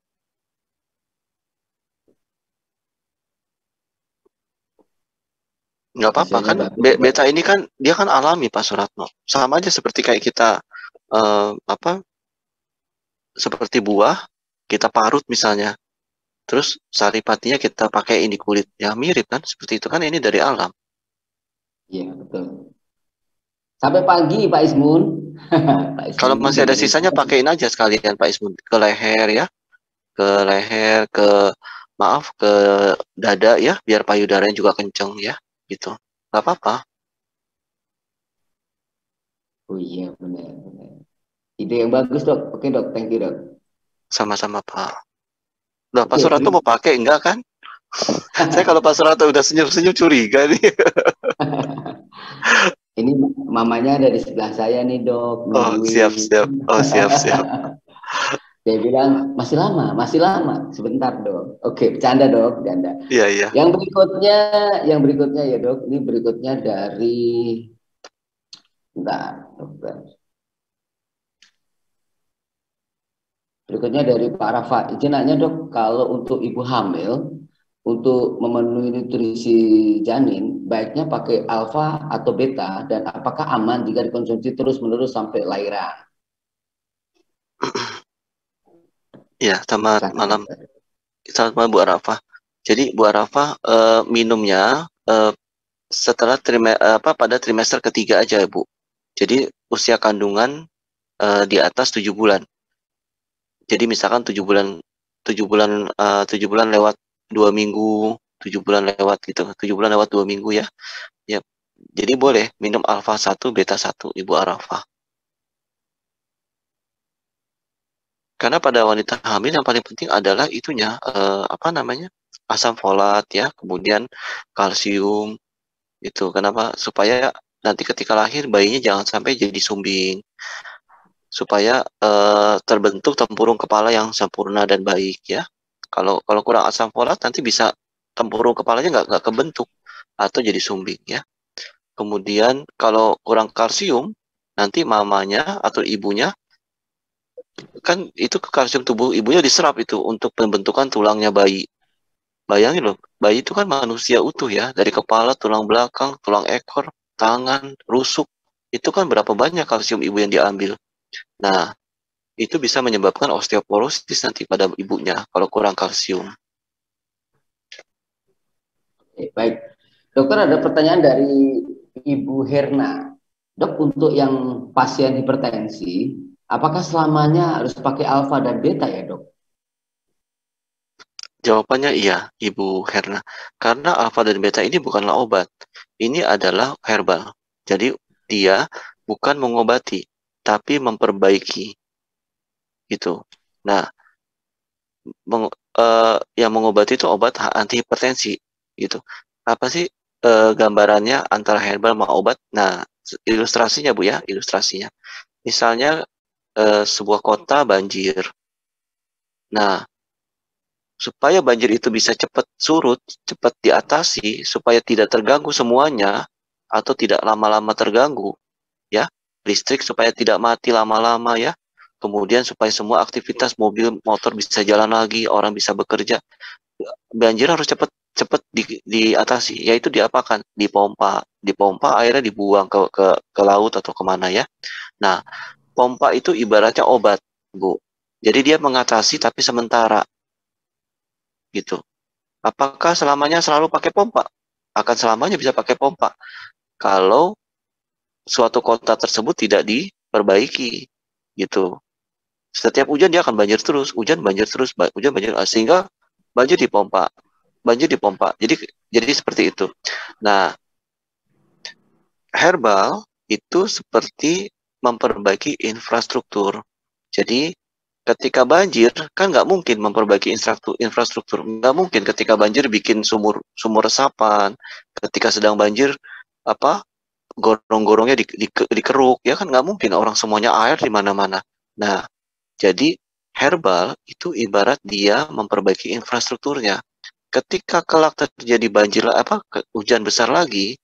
S5: Nggak apa-apa kan, beta ini kan dia kan alami Pak Suratno, sama aja seperti kayak kita seperti buah kita parut misalnya, terus saripatinya kita pakai ini kulit, ya mirip kan, seperti itu kan, ini dari alam.
S2: Iya betul. Sampai pagi Pak Ismun.
S5: Kalau masih ada sisanya pakein aja sekalian Pak Ismun, ke leher ya, ke leher, maaf ke dada ya, biar payudaranya juga kenceng ya, gitu. Nggak apa-apa.
S2: Oh iya benar. Ide yang bagus dok. Oke dok, thank you dok.
S5: Sama-sama Pak. Udah Pak Suratno mau pakai enggak kan? Saya kalau Pak Suratno udah senyum-senyum curiga nih.
S2: Ini mamanya ada di sebelah saya nih dok.
S5: Oh siap-siap. Oh siap-siap.
S2: Dia bilang masih lama, sebentar dok. Oke, bercanda dok, bercanda.
S5: Iya.
S2: Yang berikutnya ya dok. Ini berikutnya dari, bentar. Berikutnya dari Pak Rafa. Izin nanya dok, kalau untuk ibu hamil untuk memenuhi nutrisi janin, baiknya pakai alfa atau beta, dan apakah aman jika dikonsumsi terus-menerus sampai lahiran?
S5: Ya, selamat malam. Selamat malam Bu Arafah. Jadi Bu Arafah minumnya setelah pada trimester ketiga aja Bu. Jadi usia kandungan di atas 7 bulan. Jadi misalkan 7 bulan lewat 2 minggu, 7 bulan lewat gitu. 7 bulan lewat 2 minggu ya. Ya. Jadi boleh minum alfa 1, beta 1 Ibu Arafah. Karena pada wanita hamil yang paling penting adalah itunya asam folat ya, kemudian kalsium itu. Kenapa? Supaya nanti ketika lahir bayinya jangan sampai jadi sumbing, supaya terbentuk tempurung kepala yang sempurna dan baik ya. Kalau kurang asam folat nanti bisa tempurung kepalanya nggak kebentuk atau jadi sumbing ya. Kemudian kalau kurang kalsium nanti mamanya atau ibunya kan itu kalsium tubuh ibunya diserap itu untuk pembentukan tulangnya bayi. Bayangin loh, bayi itu kan manusia utuh ya, dari kepala, tulang belakang, tulang ekor, tangan, rusuk, itu kan berapa banyak kalsium ibu yang diambil. Nah, itu bisa menyebabkan osteoporosis nanti pada ibunya kalau kurang kalsium.
S2: Baik, dokter ada pertanyaan dari Ibu Herna. Dok, untuk yang pasien hipertensi, apakah selamanya harus pakai alfa dan beta ya dok?
S5: Jawabannya iya, Ibu Herna. Karena alfa dan beta ini bukanlah obat. Ini adalah herbal. Jadi dia bukan mengobati, tapi memperbaiki. Gitu. Nah, yang mengobati itu obat anti hipertensi. Gitu. Apa sih gambarannya antara herbal sama obat? Nah, ilustrasinya Bu ya, ilustrasinya. Misalnya sebuah kota banjir. Nah, supaya banjir itu bisa cepat surut, cepat diatasi, supaya tidak terganggu semuanya, atau tidak lama-lama terganggu, ya, listrik supaya tidak mati lama-lama ya, kemudian supaya semua aktivitas mobil, motor bisa jalan lagi, orang bisa bekerja, banjir harus cepat diatasi, yaitu diapakan? Dipompa airnya dibuang ke laut atau kemana ya. Nah, pompa itu ibaratnya obat, Bu. Jadi dia mengatasi tapi sementara. Gitu. Apakah selamanya selalu pakai pompa? Akan selamanya bisa pakai pompa kalau suatu kota tersebut tidak diperbaiki, gitu. Setiap hujan dia akan banjir terus, hujan banjir terus, hujan banjir, sehingga banjir dipompa. Jadi seperti itu. Nah, herbal itu seperti memperbaiki infrastruktur. Jadi ketika banjir kan nggak mungkin memperbaiki infrastruktur, nggak mungkin ketika banjir bikin sumur resapan, ketika sedang banjir gorong-gorongnya dikeruk, ya kan nggak mungkin orang semuanya air di mana-mana. Nah, jadi herbal itu ibarat dia memperbaiki infrastrukturnya. Ketika kelak terjadi banjir hujan besar lagi,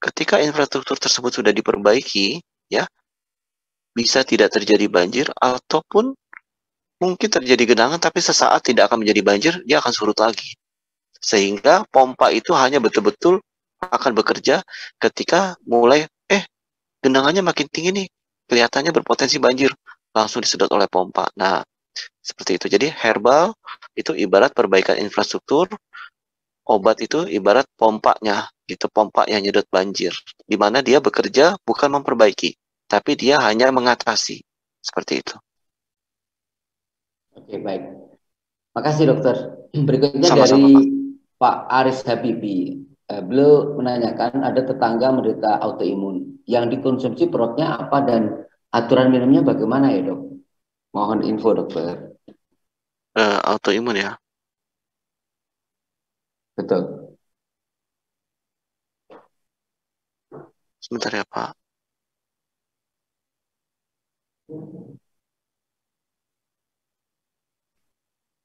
S5: ketika infrastruktur tersebut sudah diperbaiki, ya bisa tidak terjadi banjir, ataupun mungkin terjadi genangan tapi sesaat tidak akan menjadi banjir, dia akan surut lagi. Sehingga pompa itu hanya betul-betul akan bekerja ketika mulai genangannya makin tinggi nih, kelihatannya berpotensi banjir, langsung disedot oleh pompa. Nah, seperti itu. Jadi herbal itu ibarat perbaikan infrastruktur, obat itu ibarat pompanya, gitu, pompa yang nyedot banjir, di mana dia bekerja bukan memperbaiki, tapi dia hanya mengatasi, seperti itu.
S2: Oke, baik. Makasih dokter. Berikutnya
S5: Sama-sama,
S2: dari
S5: Pak.
S2: Pak Aris Habibi. Beliau menanyakan ada tetangga menderita autoimun. Yang dikonsumsi produknya apa dan aturan minumnya bagaimana ya dok? Mohon info dokter.
S5: Autoimun ya.
S2: Betul.
S5: Sebentar ya Pak.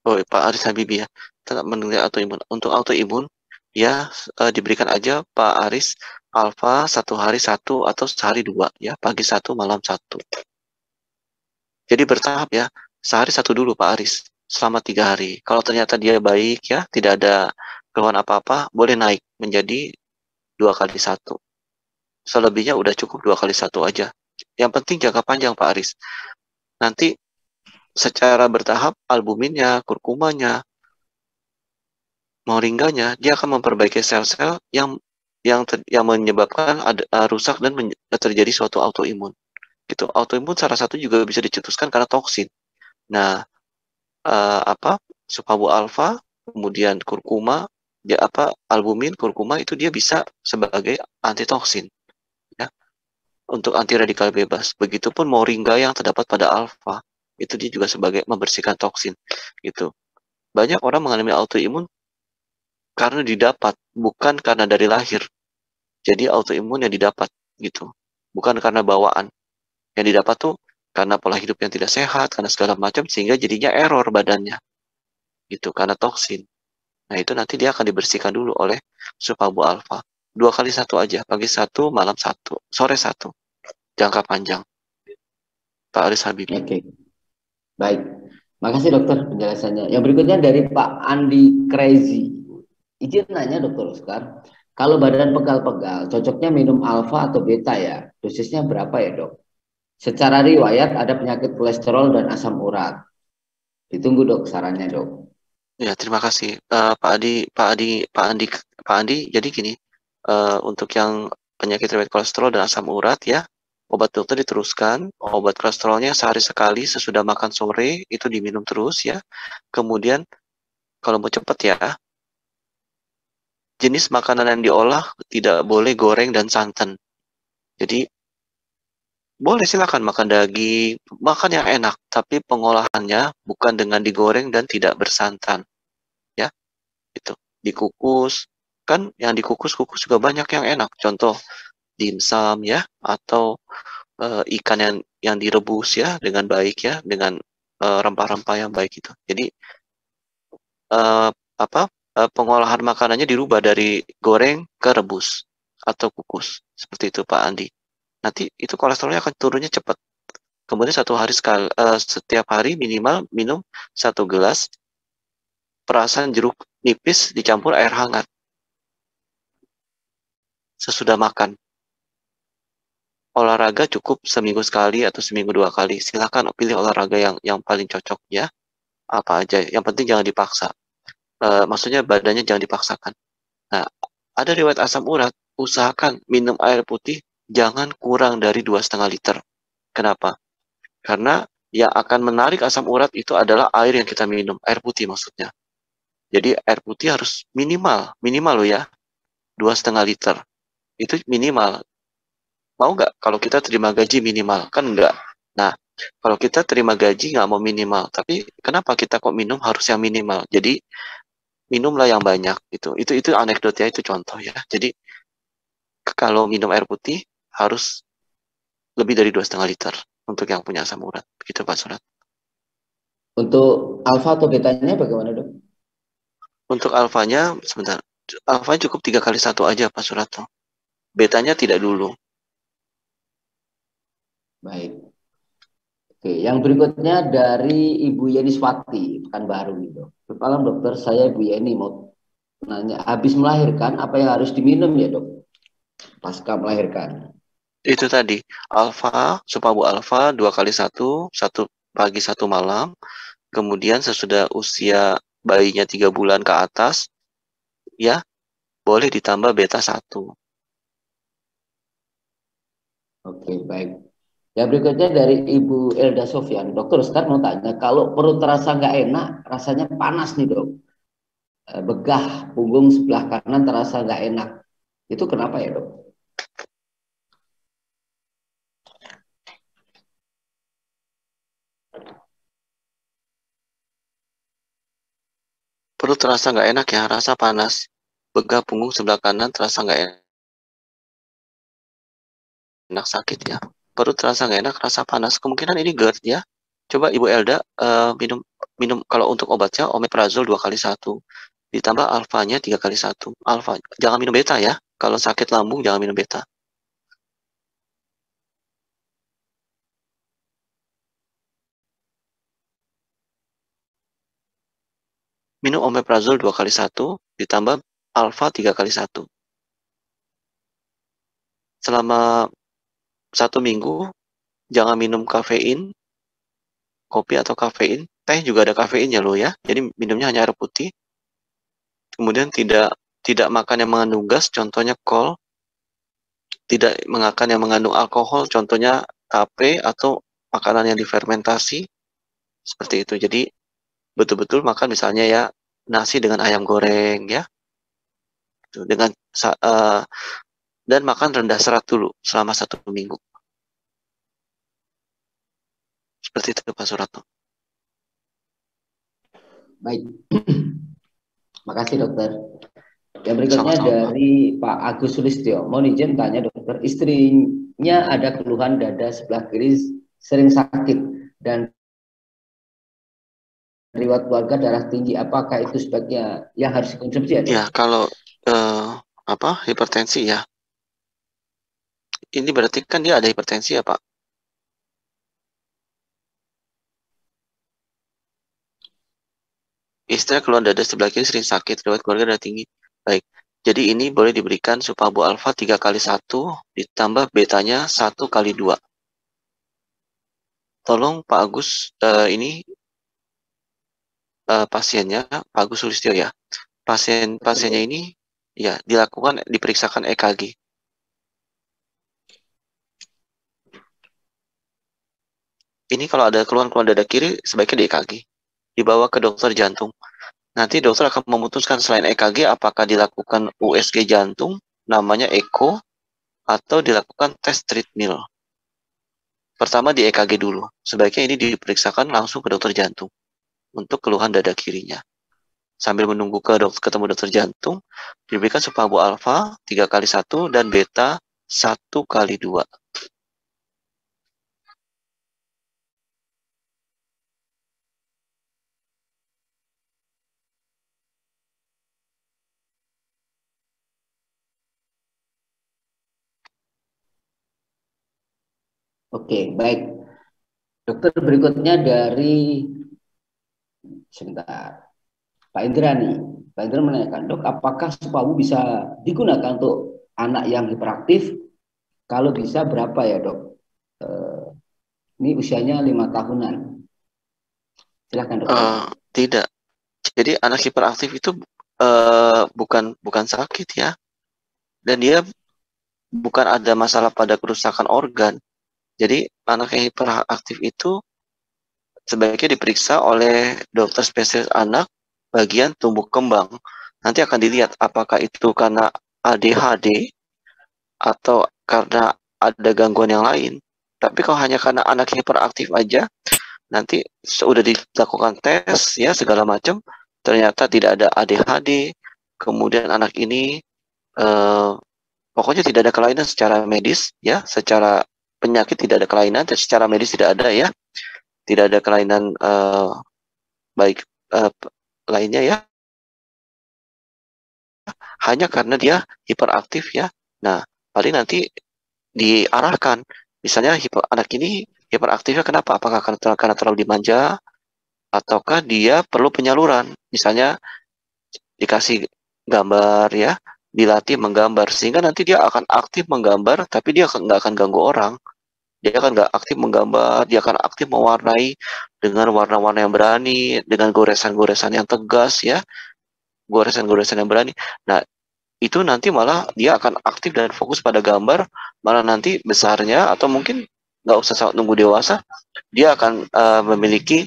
S5: Oh, Pak Aris Habibi ya. Tetap mendengar autoimun. Untuk autoimun, ya diberikan aja Pak Aris alfa 1 hari 1 atau sehari 2 ya, pagi 1 malam 1. Jadi bertahap ya, sehari 1 dulu Pak Aris selama 3 hari. Kalau ternyata dia baik ya, tidak ada keluhan apa-apa, boleh naik menjadi 2 kali 1. Selebihnya udah cukup 2 kali 1 aja. Yang penting jangka panjang Pak Aris. Nanti secara bertahap albuminnya, kurkumanya, moringganya, dia akan memperbaiki sel-sel yang menyebabkan rusak dan terjadi suatu autoimun. Gitu. Autoimun salah satu juga bisa dicetuskan karena toksin. Nah, supabu alfa, kemudian kurkuma, albumin, kurkuma itu dia bisa sebagai antitoksin, ya, untuk anti radikal bebas. Begitupun moringa yang terdapat pada alfa, itu dia juga sebagai membersihkan toksin, gitu. Banyak orang mengalami autoimun karena didapat, bukan karena dari lahir. Jadi autoimun yang didapat, gitu, bukan karena bawaan. Yang didapat tuh karena pola hidup yang tidak sehat, karena segala macam, sehingga jadinya error badannya, gitu, karena toksin. Nah itu nanti dia akan dibersihkan dulu oleh supabu alfa. 2 kali 1 aja, pagi 1, malam 1, sore 1, jangka panjang. Pak Aris Habibi.
S2: Oke, baik. Makasih dokter penjelasannya. Yang berikutnya dari Pak Andi Crazy. Izin nanya dokter Oscar, kalau badan pegal-pegal, cocoknya minum alfa atau beta ya? Dosisnya berapa ya dok? Secara riwayat ada penyakit kolesterol dan asam urat. Ditunggu dok sarannya dok.
S5: Ya terima kasih Pak Andi. Jadi gini, untuk yang penyakit riwayat kolesterol dan asam urat ya, obat dokter diteruskan, obat kolesterolnya sehari sekali sesudah makan sore itu diminum terus ya. Kemudian kalau mau cepat ya, jenis makanan yang diolah tidak boleh goreng dan santan. Jadi boleh silakan makan daging, makan yang enak, tapi pengolahannya bukan dengan digoreng dan tidak bersantan. Ya, itu. Dikukus, kan yang dikukus-kukus juga banyak yang enak. Contoh dimsum ya, atau ikan yang direbus ya dengan baik ya, dengan rempah-rempah yang baik itu. Jadi pengolahan makanannya dirubah dari goreng ke rebus atau kukus. Seperti itu Pak Andi. Nanti itu kolesterolnya akan turunnya cepat. Kemudian setiap hari minimal minum 1 gelas perasan jeruk nipis dicampur air hangat sesudah makan. Olahraga cukup seminggu sekali atau seminggu 2 kali. Silakan pilih olahraga yang paling cocok ya. Apa aja. Yang penting jangan dipaksa. Maksudnya badannya jangan dipaksakan. Nah, ada riwayat asam urat. Usahakan minum air putih jangan kurang dari 2,5 liter. Kenapa? Karena yang akan menarik asam urat itu adalah air yang kita minum, air putih maksudnya. Jadi air putih harus minimal loh ya, 2,5 liter. Itu minimal. Mau nggak kalau kita terima gaji minimal? Kan enggak. Nah, kalau kita terima gaji nggak mau minimal, tapi kenapa kita kok minum harus yang minimal? Jadi minumlah yang banyak gitu. Itu anekdot ya, itu contoh ya. Jadi kalau minum air putih harus lebih dari 2,5 liter untuk yang punya asam urat. Begitu Pak Surat.
S2: Untuk alfa atau betanya bagaimana dok?
S5: Untuk alfanya, sebentar. Alfa cukup 3 kali 1 aja Pak Suratno. Betanya tidak dulu.
S2: Baik. Oke, yang berikutnya dari Ibu Yeni Swati, Pekanbaru nih dok. Selamat malam dokter, saya Ibu Yeni mau nanya, habis melahirkan apa yang harus diminum ya dok? Pasca melahirkan.
S5: Itu tadi, alfa, Supabu alfa 2 kali 1, 1 pagi 1 malam. Kemudian sesudah usia bayinya 3 bulan ke atas, ya boleh ditambah beta 1.
S2: Oke, baik. Yang berikutnya dari Ibu Elda Sofyan. Dokter Ustadz mau tanya, kalau perut terasa nggak enak, rasanya panas nih dok. Begah, punggung sebelah kanan terasa nggak enak. Itu kenapa ya dok?
S5: Perut terasa nggak enak ya, rasa panas. Begah punggung sebelah kanan terasa nggak enak, sakit ya. Perut terasa nggak enak, rasa panas. Kemungkinan ini GERD ya. Coba Ibu Elda minum kalau untuk obatnya omeprazol 2 kali 1. Ditambah alfanya 3 kali 1. Alfa, jangan minum beta ya. Kalau sakit lambung jangan minum beta. Minum omeprazol 2 kali 1, ditambah alfa 3 kali 1. Selama 1 minggu, jangan minum kafein, kopi atau kafein. Teh juga ada kafeinnya loh ya. Jadi minumnya hanya air putih. Kemudian tidak makan yang mengandung gas, contohnya kol. Tidak makan yang mengandung alkohol, contohnya tape atau makanan yang difermentasi. Seperti itu. Jadi betul-betul makan misalnya ya nasi dengan ayam goreng ya. Dengan dan makan rendah serat dulu selama 1 minggu. Seperti itu Pak Suratno.
S2: Baik. Makasih dokter. Yang berikutnya
S5: Sama-sama,
S2: dari Pak Agus Sulistyo. Mohon izin tanya dokter, istrinya ada keluhan dada sebelah kiri sering sakit dan riwayat keluarga darah tinggi. Apakah itu sebaiknya yang harus dikonsumsi ya dok?
S5: Ya, kalau hipertensi ya. Ini berarti kan dia ada hipertensi ya Pak. Istilah keluhan dada sebelah kiri sering sakit, riwayat keluarga darah tinggi. Baik. Jadi ini boleh diberikan Supabu alfa 3 kali 1, ditambah betanya 1 kali 2. Tolong Pak Agus, ini pasiennya Pak Agus Sulistyo ya. Pasiennya ini ya diperiksakan EKG. Ini kalau ada keluhan dada kiri sebaiknya di EKG. Dibawa ke dokter jantung. Nanti dokter akan memutuskan selain EKG apakah dilakukan USG jantung, namanya echo, atau dilakukan tes treadmill. Pertama di EKG dulu. Sebaiknya ini diperiksakan langsung ke dokter jantung untuk keluhan dada kirinya. Sambil menunggu ketemu dokter jantung, diberikan Supabu alfa 3 kali 1 dan beta 1 kali 2.
S2: Oke, baik. Dokter berikutnya dari sebentar. Pak Indra nih. Pak Indra menanyakan, dok, apakah Supabu bisa digunakan untuk anak yang hiperaktif? Kalau bisa berapa ya dok? Ini usianya 5 tahunan. Silahkan dokter.
S5: Tidak. Jadi anak hiperaktif itu bukan sakit ya. Dan dia bukan ada masalah pada kerusakan organ. Jadi anak yang hiperaktif itu sebaiknya diperiksa oleh dokter spesialis anak bagian tumbuh kembang. Nanti akan dilihat apakah itu karena ADHD atau karena ada gangguan yang lain. Tapi kalau hanya karena anak hiperaktif aja, nanti sudah dilakukan tes ya segala macam, ternyata tidak ada ADHD. Kemudian anak ini pokoknya tidak ada kelainan secara medis ya, secara penyakit tidak ada kelainan, secara medis tidak ada ya, tidak ada kelainan baik lainnya ya, hanya karena dia hiperaktif ya. Nah, paling nanti diarahkan, misalnya anak ini Hiperaktifnya kenapa? Apakah karena terlalu dimanja, ataukah dia perlu penyaluran? Misalnya dikasih gambar ya, dilatih menggambar, sehingga nanti dia akan aktif menggambar, tapi dia nggak akan ganggu orang. Dia akan nggak aktif menggambar, dia akan aktif mewarnai dengan warna-warna yang berani, dengan goresan-goresan yang tegas ya, goresan-goresan yang berani. Nah, itu nanti malah dia akan aktif dan fokus pada gambar, malah nanti besarnya atau mungkin nggak usah nunggu dewasa, dia akan memiliki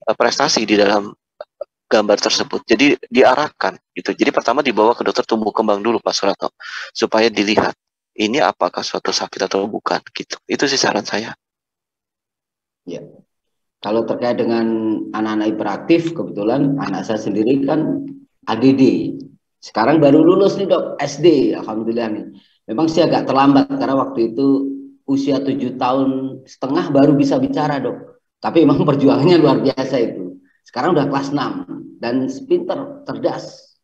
S5: prestasi di dalam gambar tersebut. Jadi diarahkan gitu. Jadi pertama dibawa ke dokter tumbuh kembang dulu Pak Surato, supaya dilihat ini apakah suatu sakit atau bukan gitu. Itu sih saran saya.
S2: Ya. Kalau terkait dengan anak-anak hiperaktif, kebetulan anak saya sendiri kan ADD. Sekarang baru lulus nih dok, SD, alhamdulillah nih. Memang sih agak terlambat karena waktu itu usia 7,5 tahun baru bisa bicara dok. Tapi memang perjuangannya luar biasa itu. Sekarang udah kelas 6 dan pinter, cerdas.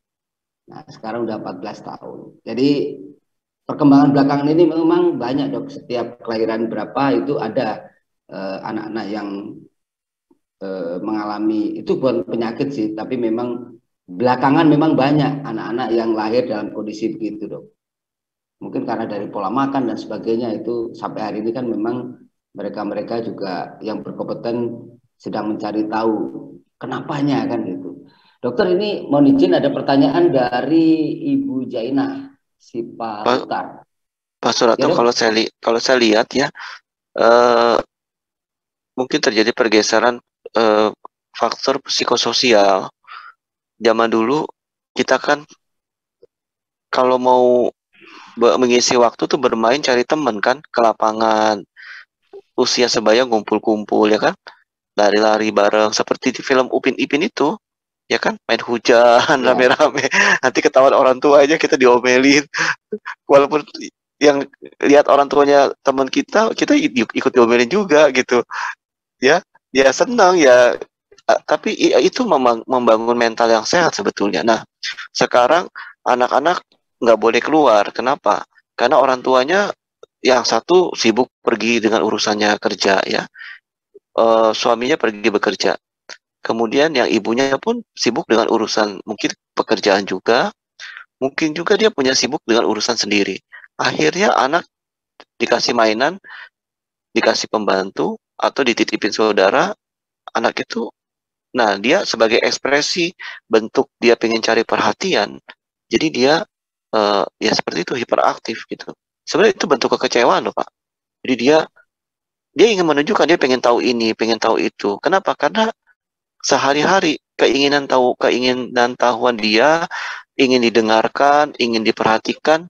S2: Nah sekarang udah 14 tahun. Jadi perkembangan belakangan ini memang banyak dok. Setiap kelahiran berapa itu ada anak-anak yang mengalami, itu bukan penyakit sih, tapi memang belakangan memang banyak anak-anak yang lahir dalam kondisi begitu dok. Mungkin karena dari pola makan dan sebagainya, itu sampai hari ini kan memang mereka juga yang berkompeten sedang mencari tahu kenapanya kan gitu. Dokter, ini mohon izin ada pertanyaan dari Ibu Jainah Sipahutar.
S5: Pak Surato,
S2: Ya,
S5: kalau saya lihat ya, mungkin terjadi pergeseran faktor psikososial. Zaman dulu kita kan kalau mau mengisi waktu tuh bermain, cari teman kan, ke lapangan, usia sebaya ngumpul-kumpul ya kan, lari-lari bareng seperti di film Upin Ipin itu ya kan, main hujan rame-rame, nanti ketahuan orang tua aja kita diomelin, walaupun yang lihat orang tuanya teman kita ikut diomelin juga gitu ya, dia senang ya, tapi itu membangun mental yang sehat sebetulnya. Nah sekarang anak-anak nggak boleh keluar, kenapa? Karena orang tuanya yang satu sibuk pergi dengan urusannya kerja ya, suaminya pergi bekerja, kemudian yang ibunya pun sibuk dengan urusan mungkin pekerjaan juga, mungkin juga dia punya sibuk dengan urusan sendiri. Akhirnya anak dikasih mainan, dikasih pembantu, atau dititipin saudara, anak itu, nah dia sebagai ekspresi bentuk dia pengen cari perhatian, jadi dia ya seperti itu, hiperaktif gitu. Sebenarnya itu bentuk kekecewaan loh Pak. Jadi dia ingin menunjukkan dia pengen tahu ini, pengen tahu itu. Kenapa? Karena sehari-hari keinginan tahuan dia, ingin didengarkan, ingin diperhatikan,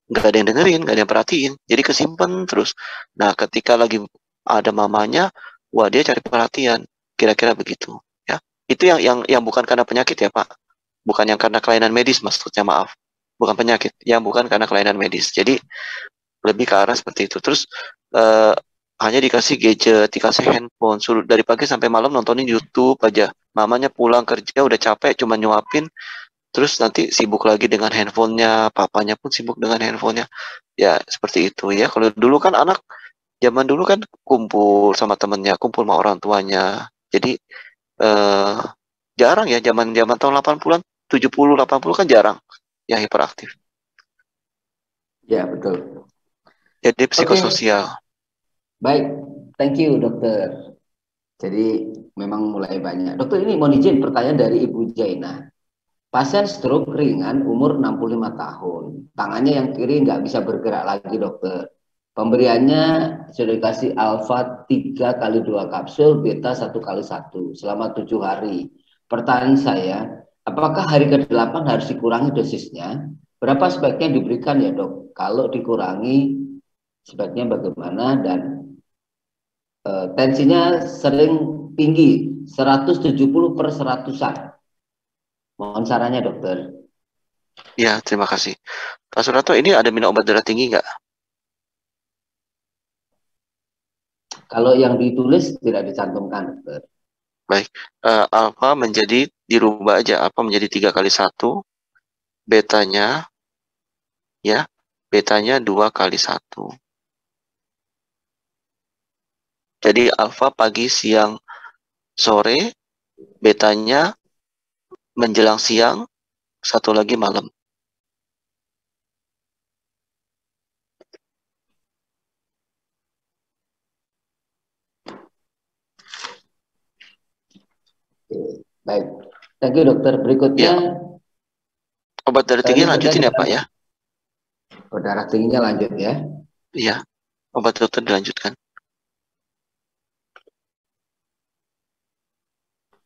S5: nggak ada yang dengerin, nggak ada yang perhatiin, jadi kesimpan terus. Nah ketika lagi ada mamanya, wah dia cari perhatian, kira-kira begitu ya. Itu yang bukan karena penyakit ya Pak, bukan yang karena kelainan medis, maksudnya maaf, bukan penyakit, yang bukan karena kelainan medis. Jadi lebih ke arah seperti itu. Terus hanya dikasih gadget, dikasih handphone, suruh dari pagi sampai malam nontonin YouTube aja. Mamanya pulang kerja udah capek, cuma nyuapin, terus nanti sibuk lagi dengan handphonenya, papanya pun sibuk dengan handphonenya. Ya seperti itu ya. Kalau dulu kan anak zaman dulu kan kumpul sama temennya, kumpul sama orang tuanya. Jadi jarang ya, zaman tahun 80-an, 70, 80 kan jarang yang hiperaktif.
S2: Ya betul.
S5: Jadi psikososial.
S2: Baik, thank you dokter. Jadi memang mulai banyak. Dokter, ini mohon izin pertanyaan dari Ibu Jaina. Pasien stroke ringan umur 65 tahun. Tangannya yang kiri nggak bisa bergerak lagi dokter. Pemberiannya sudah dikasih alfa 3x2 kapsul, beta 1x1 selama 7 hari. Pertanyaan saya, apakah hari ke-8 harus dikurangi dosisnya? Berapa sebaiknya diberikan ya dok? Kalau dikurangi sebaiknya bagaimana? Dan tensinya sering tinggi, 170/100-an. Mohon sarannya dokter.
S5: Ya, terima kasih. Pak Surato, ini ada minum obat darah tinggi nggak?
S2: Kalau yang ditulis tidak dicantumkan dokter.
S5: Baik, alfa menjadi dirubah aja, alfa menjadi 3x1, betanya ya, betanya 2x1. Jadi alfa pagi, siang, sore, betanya menjelang siang, satu lagi malam.
S2: Baik, thank you dokter. Berikutnya
S5: Ya. Obat darah tinggi lanjutin ya Pak ya?
S2: darah tingginya lanjut ya.
S5: Iya, obat dokter dilanjutkan.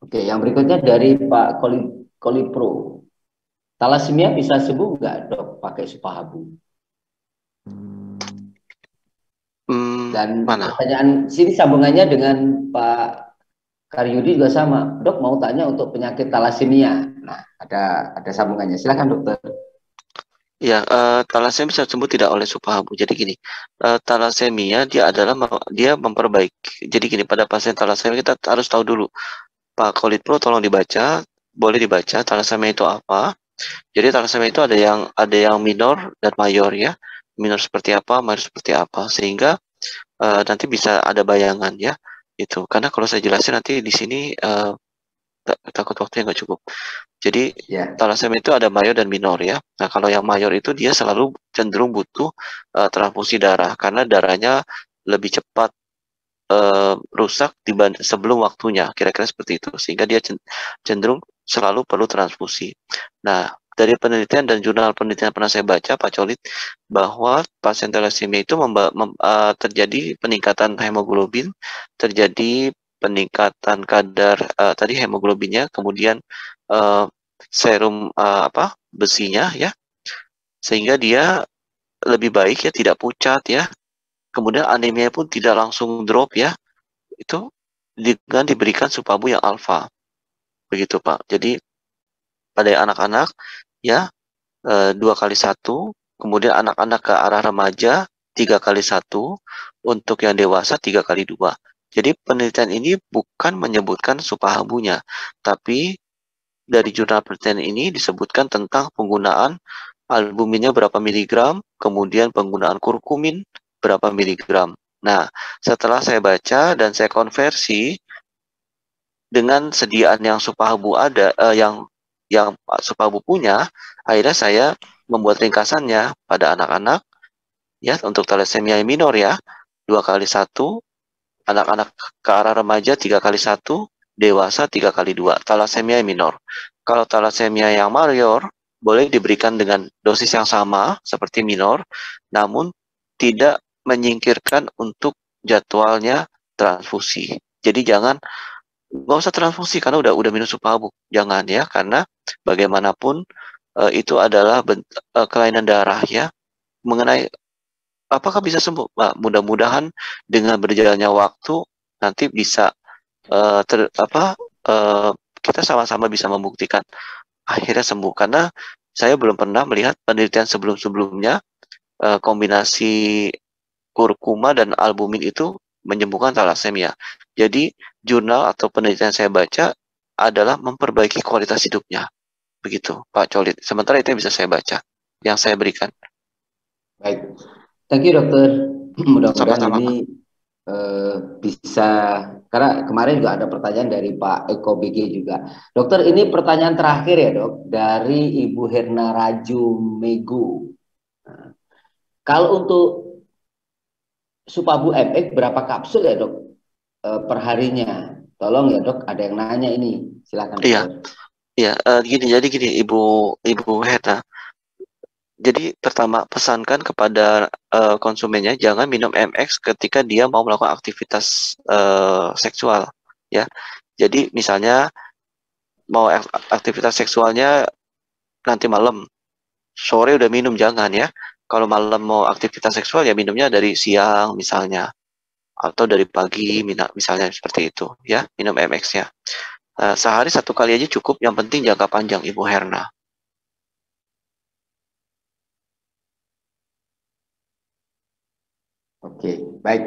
S2: Oke, yang berikutnya dari Pak Kolipro. Thalassemia bisa sembuh nggak dok pakai Supahabu? Dan
S5: Mana?
S2: pertanyaan sini sambungannya dengan Pak Karyudi juga sama. Dok mau tanya untuk penyakit thalassemia. Nah, ada sambungannya. Silakan dokter.
S5: Ya, thalassemia bisa sembuh tidak oleh Supahabu. Jadi gini, thalassemia dia memperbaiki. Jadi gini, pada pasien thalassemia kita harus tahu dulu. Pak Kolitpro tolong dibaca, boleh dibaca thalassemia itu apa. Jadi thalassemia itu ada yang minor dan mayor ya. Minor seperti apa, mayor seperti apa, sehingga nanti bisa ada bayangan ya. Itu. Karena kalau saya jelasin nanti di sini takut waktunya nggak cukup. Jadi thalassemia itu ada mayor dan minor ya. Nah kalau yang mayor itu dia selalu cenderung butuh transfusi darah karena darahnya lebih cepat rusak sebelum waktunya, kira-kira seperti itu. Sehingga dia cenderung selalu perlu transfusi. Nah dari penelitian dan jurnal penelitian pernah saya baca Pak Colit bahwa pasien thalassemia itu terjadi peningkatan hemoglobin, terjadi peningkatan kadar tadi hemoglobinnya, kemudian serum besinya ya, sehingga dia lebih baik ya, tidak pucat ya, kemudian anemia pun tidak langsung drop ya, itu dengan diberikan Supabu yang alfa, begitu Pak. Jadi pada anak-anak ya 2x1, kemudian anak-anak ke arah remaja 3x1, untuk yang dewasa 3x2. Jadi penelitian ini bukan menyebutkan Supahabunya, tapi dari jurnal penelitian ini disebutkan tentang penggunaan albuminnya berapa miligram, kemudian penggunaan kurkumin berapa miligram. Nah, setelah saya baca dan saya konversi dengan sediaan yang Supahabu ada, yang Supahabu punya, akhirnya saya membuat ringkasannya pada anak-anak ya, untuk thalassemia minor ya 2x1, anak-anak ke arah remaja 3x1, dewasa 3x2, thalassemia minor. Kalau thalassemia yang mayor boleh diberikan dengan dosis yang sama seperti minor, namun tidak menyingkirkan untuk jadwalnya transfusi. Jadi nggak usah transfusi karena udah minum Supahabu, jangan ya, karena bagaimanapun itu adalah kelainan darah ya. Mengenai apakah bisa sembuh, nah, mudah-mudahan dengan berjalannya waktu nanti bisa kita sama-sama bisa membuktikan akhirnya sembuh, karena saya belum pernah melihat penelitian sebelum-sebelumnya kombinasi kurkuma dan albumin itu menyembuhkan thalassemia. Jadi jurnal atau penelitian saya baca adalah memperbaiki kualitas hidupnya, begitu Pak Colit. Sementara itu yang bisa saya baca, yang saya berikan.
S2: Baik, thank you dokter. Mudah-mudahan ini bisa, karena kemarin juga ada pertanyaan dari Pak Eko BG juga. Dokter, ini pertanyaan terakhir ya dok, dari Ibu Herna Raju Megu. Nah, kalau untuk Supabu MX berapa kapsul ya dok perharinya? Tolong ya dok, ada yang nanya ini, silakan.
S5: Iya, jadi gini Ibu Herna. Jadi pertama, pesankan kepada konsumennya jangan minum MX ketika dia mau melakukan aktivitas seksual ya. Jadi misalnya mau aktivitas seksualnya nanti malam, sore udah minum, jangan ya. Kalau malam mau aktivitas seksual ya minumnya dari siang misalnya, atau dari pagi misalnya seperti itu ya, minum MX-nya. Sehari 1 kali aja cukup, yang penting jangka panjang Ibu Herna.
S2: Oke, baik.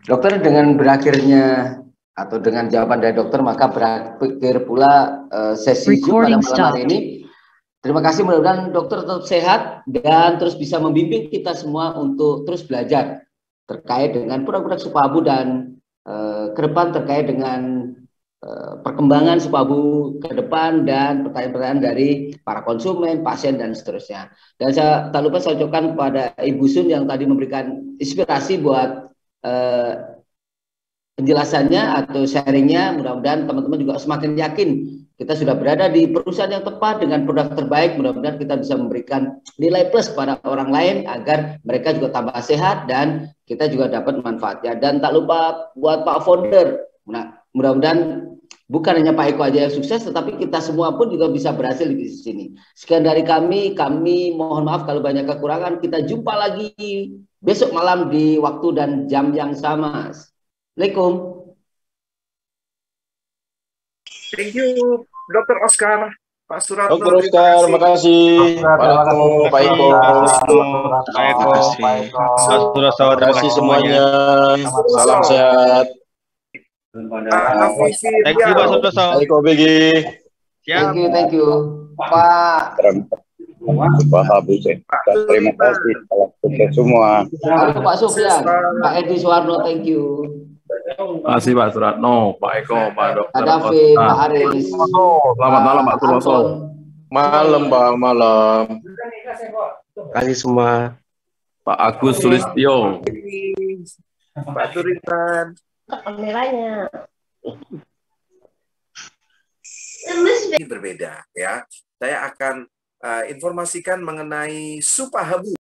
S2: Dokter, dengan berakhirnya atau dengan jawaban dari dokter, maka berakhir pula sesi Zoom pada malam hari ini. Terima kasih, mudah-mudahan dokter tetap sehat dan terus bisa membimbing kita semua untuk terus belajar terkait dengan produk-produk Supahabu dan ke depan terkait dengan perkembangan Supabu ke depan dan pertanyaan-pertanyaan dari para konsumen, pasien dan seterusnya. Dan saya tak lupa saya ucapkan kepada Ibu Sun yang tadi memberikan inspirasi buat penjelasannya atau sharingnya. Mudah-mudahan teman-teman juga semakin yakin kita sudah berada di perusahaan yang tepat dengan produk terbaik. Mudah-mudahan kita bisa memberikan nilai plus kepada orang lain agar mereka juga tambah sehat dan kita juga dapat manfaatnya. Dan tak lupa buat Pak Founder, mudah-mudahan bukan hanya Pak Eko aja yang sukses, tetapi kita semua pun juga bisa berhasil di bisnis ini. Sekian dari kami mohon maaf kalau banyak kekurangan. Kita jumpa lagi besok malam di waktu dan jam yang sama. Assalamualaikum.
S1: Thank you, Dr. Oscar, Pak Suratno.
S6: Dr. Oscar, terima kasih. Pak Eko, Pak Eko. Terima kasih semuanya. Salam sehat.
S1: Thank you, Pak Suratno.
S6: Pak Eko BG.
S2: Thank you. Pak.
S7: Pak Habib, terima kasih. Sukses semua.
S2: Pak Sufyan, Pak Edi Suwarno, thank you.
S8: Terima kasih Pak Suratno, Pak Eko, Pak Dokter.
S2: Pak David, Pak Aris.
S8: Selamat malam Pak Suratno.
S6: Malam Bang, malam.
S7: Terima kasih semua.
S8: Pak Agus Sulistyo.
S1: Pak Turiman.
S9: Kameranya.
S1: Ini berbeda ya. Saya akan informasikan mengenai Supahabu.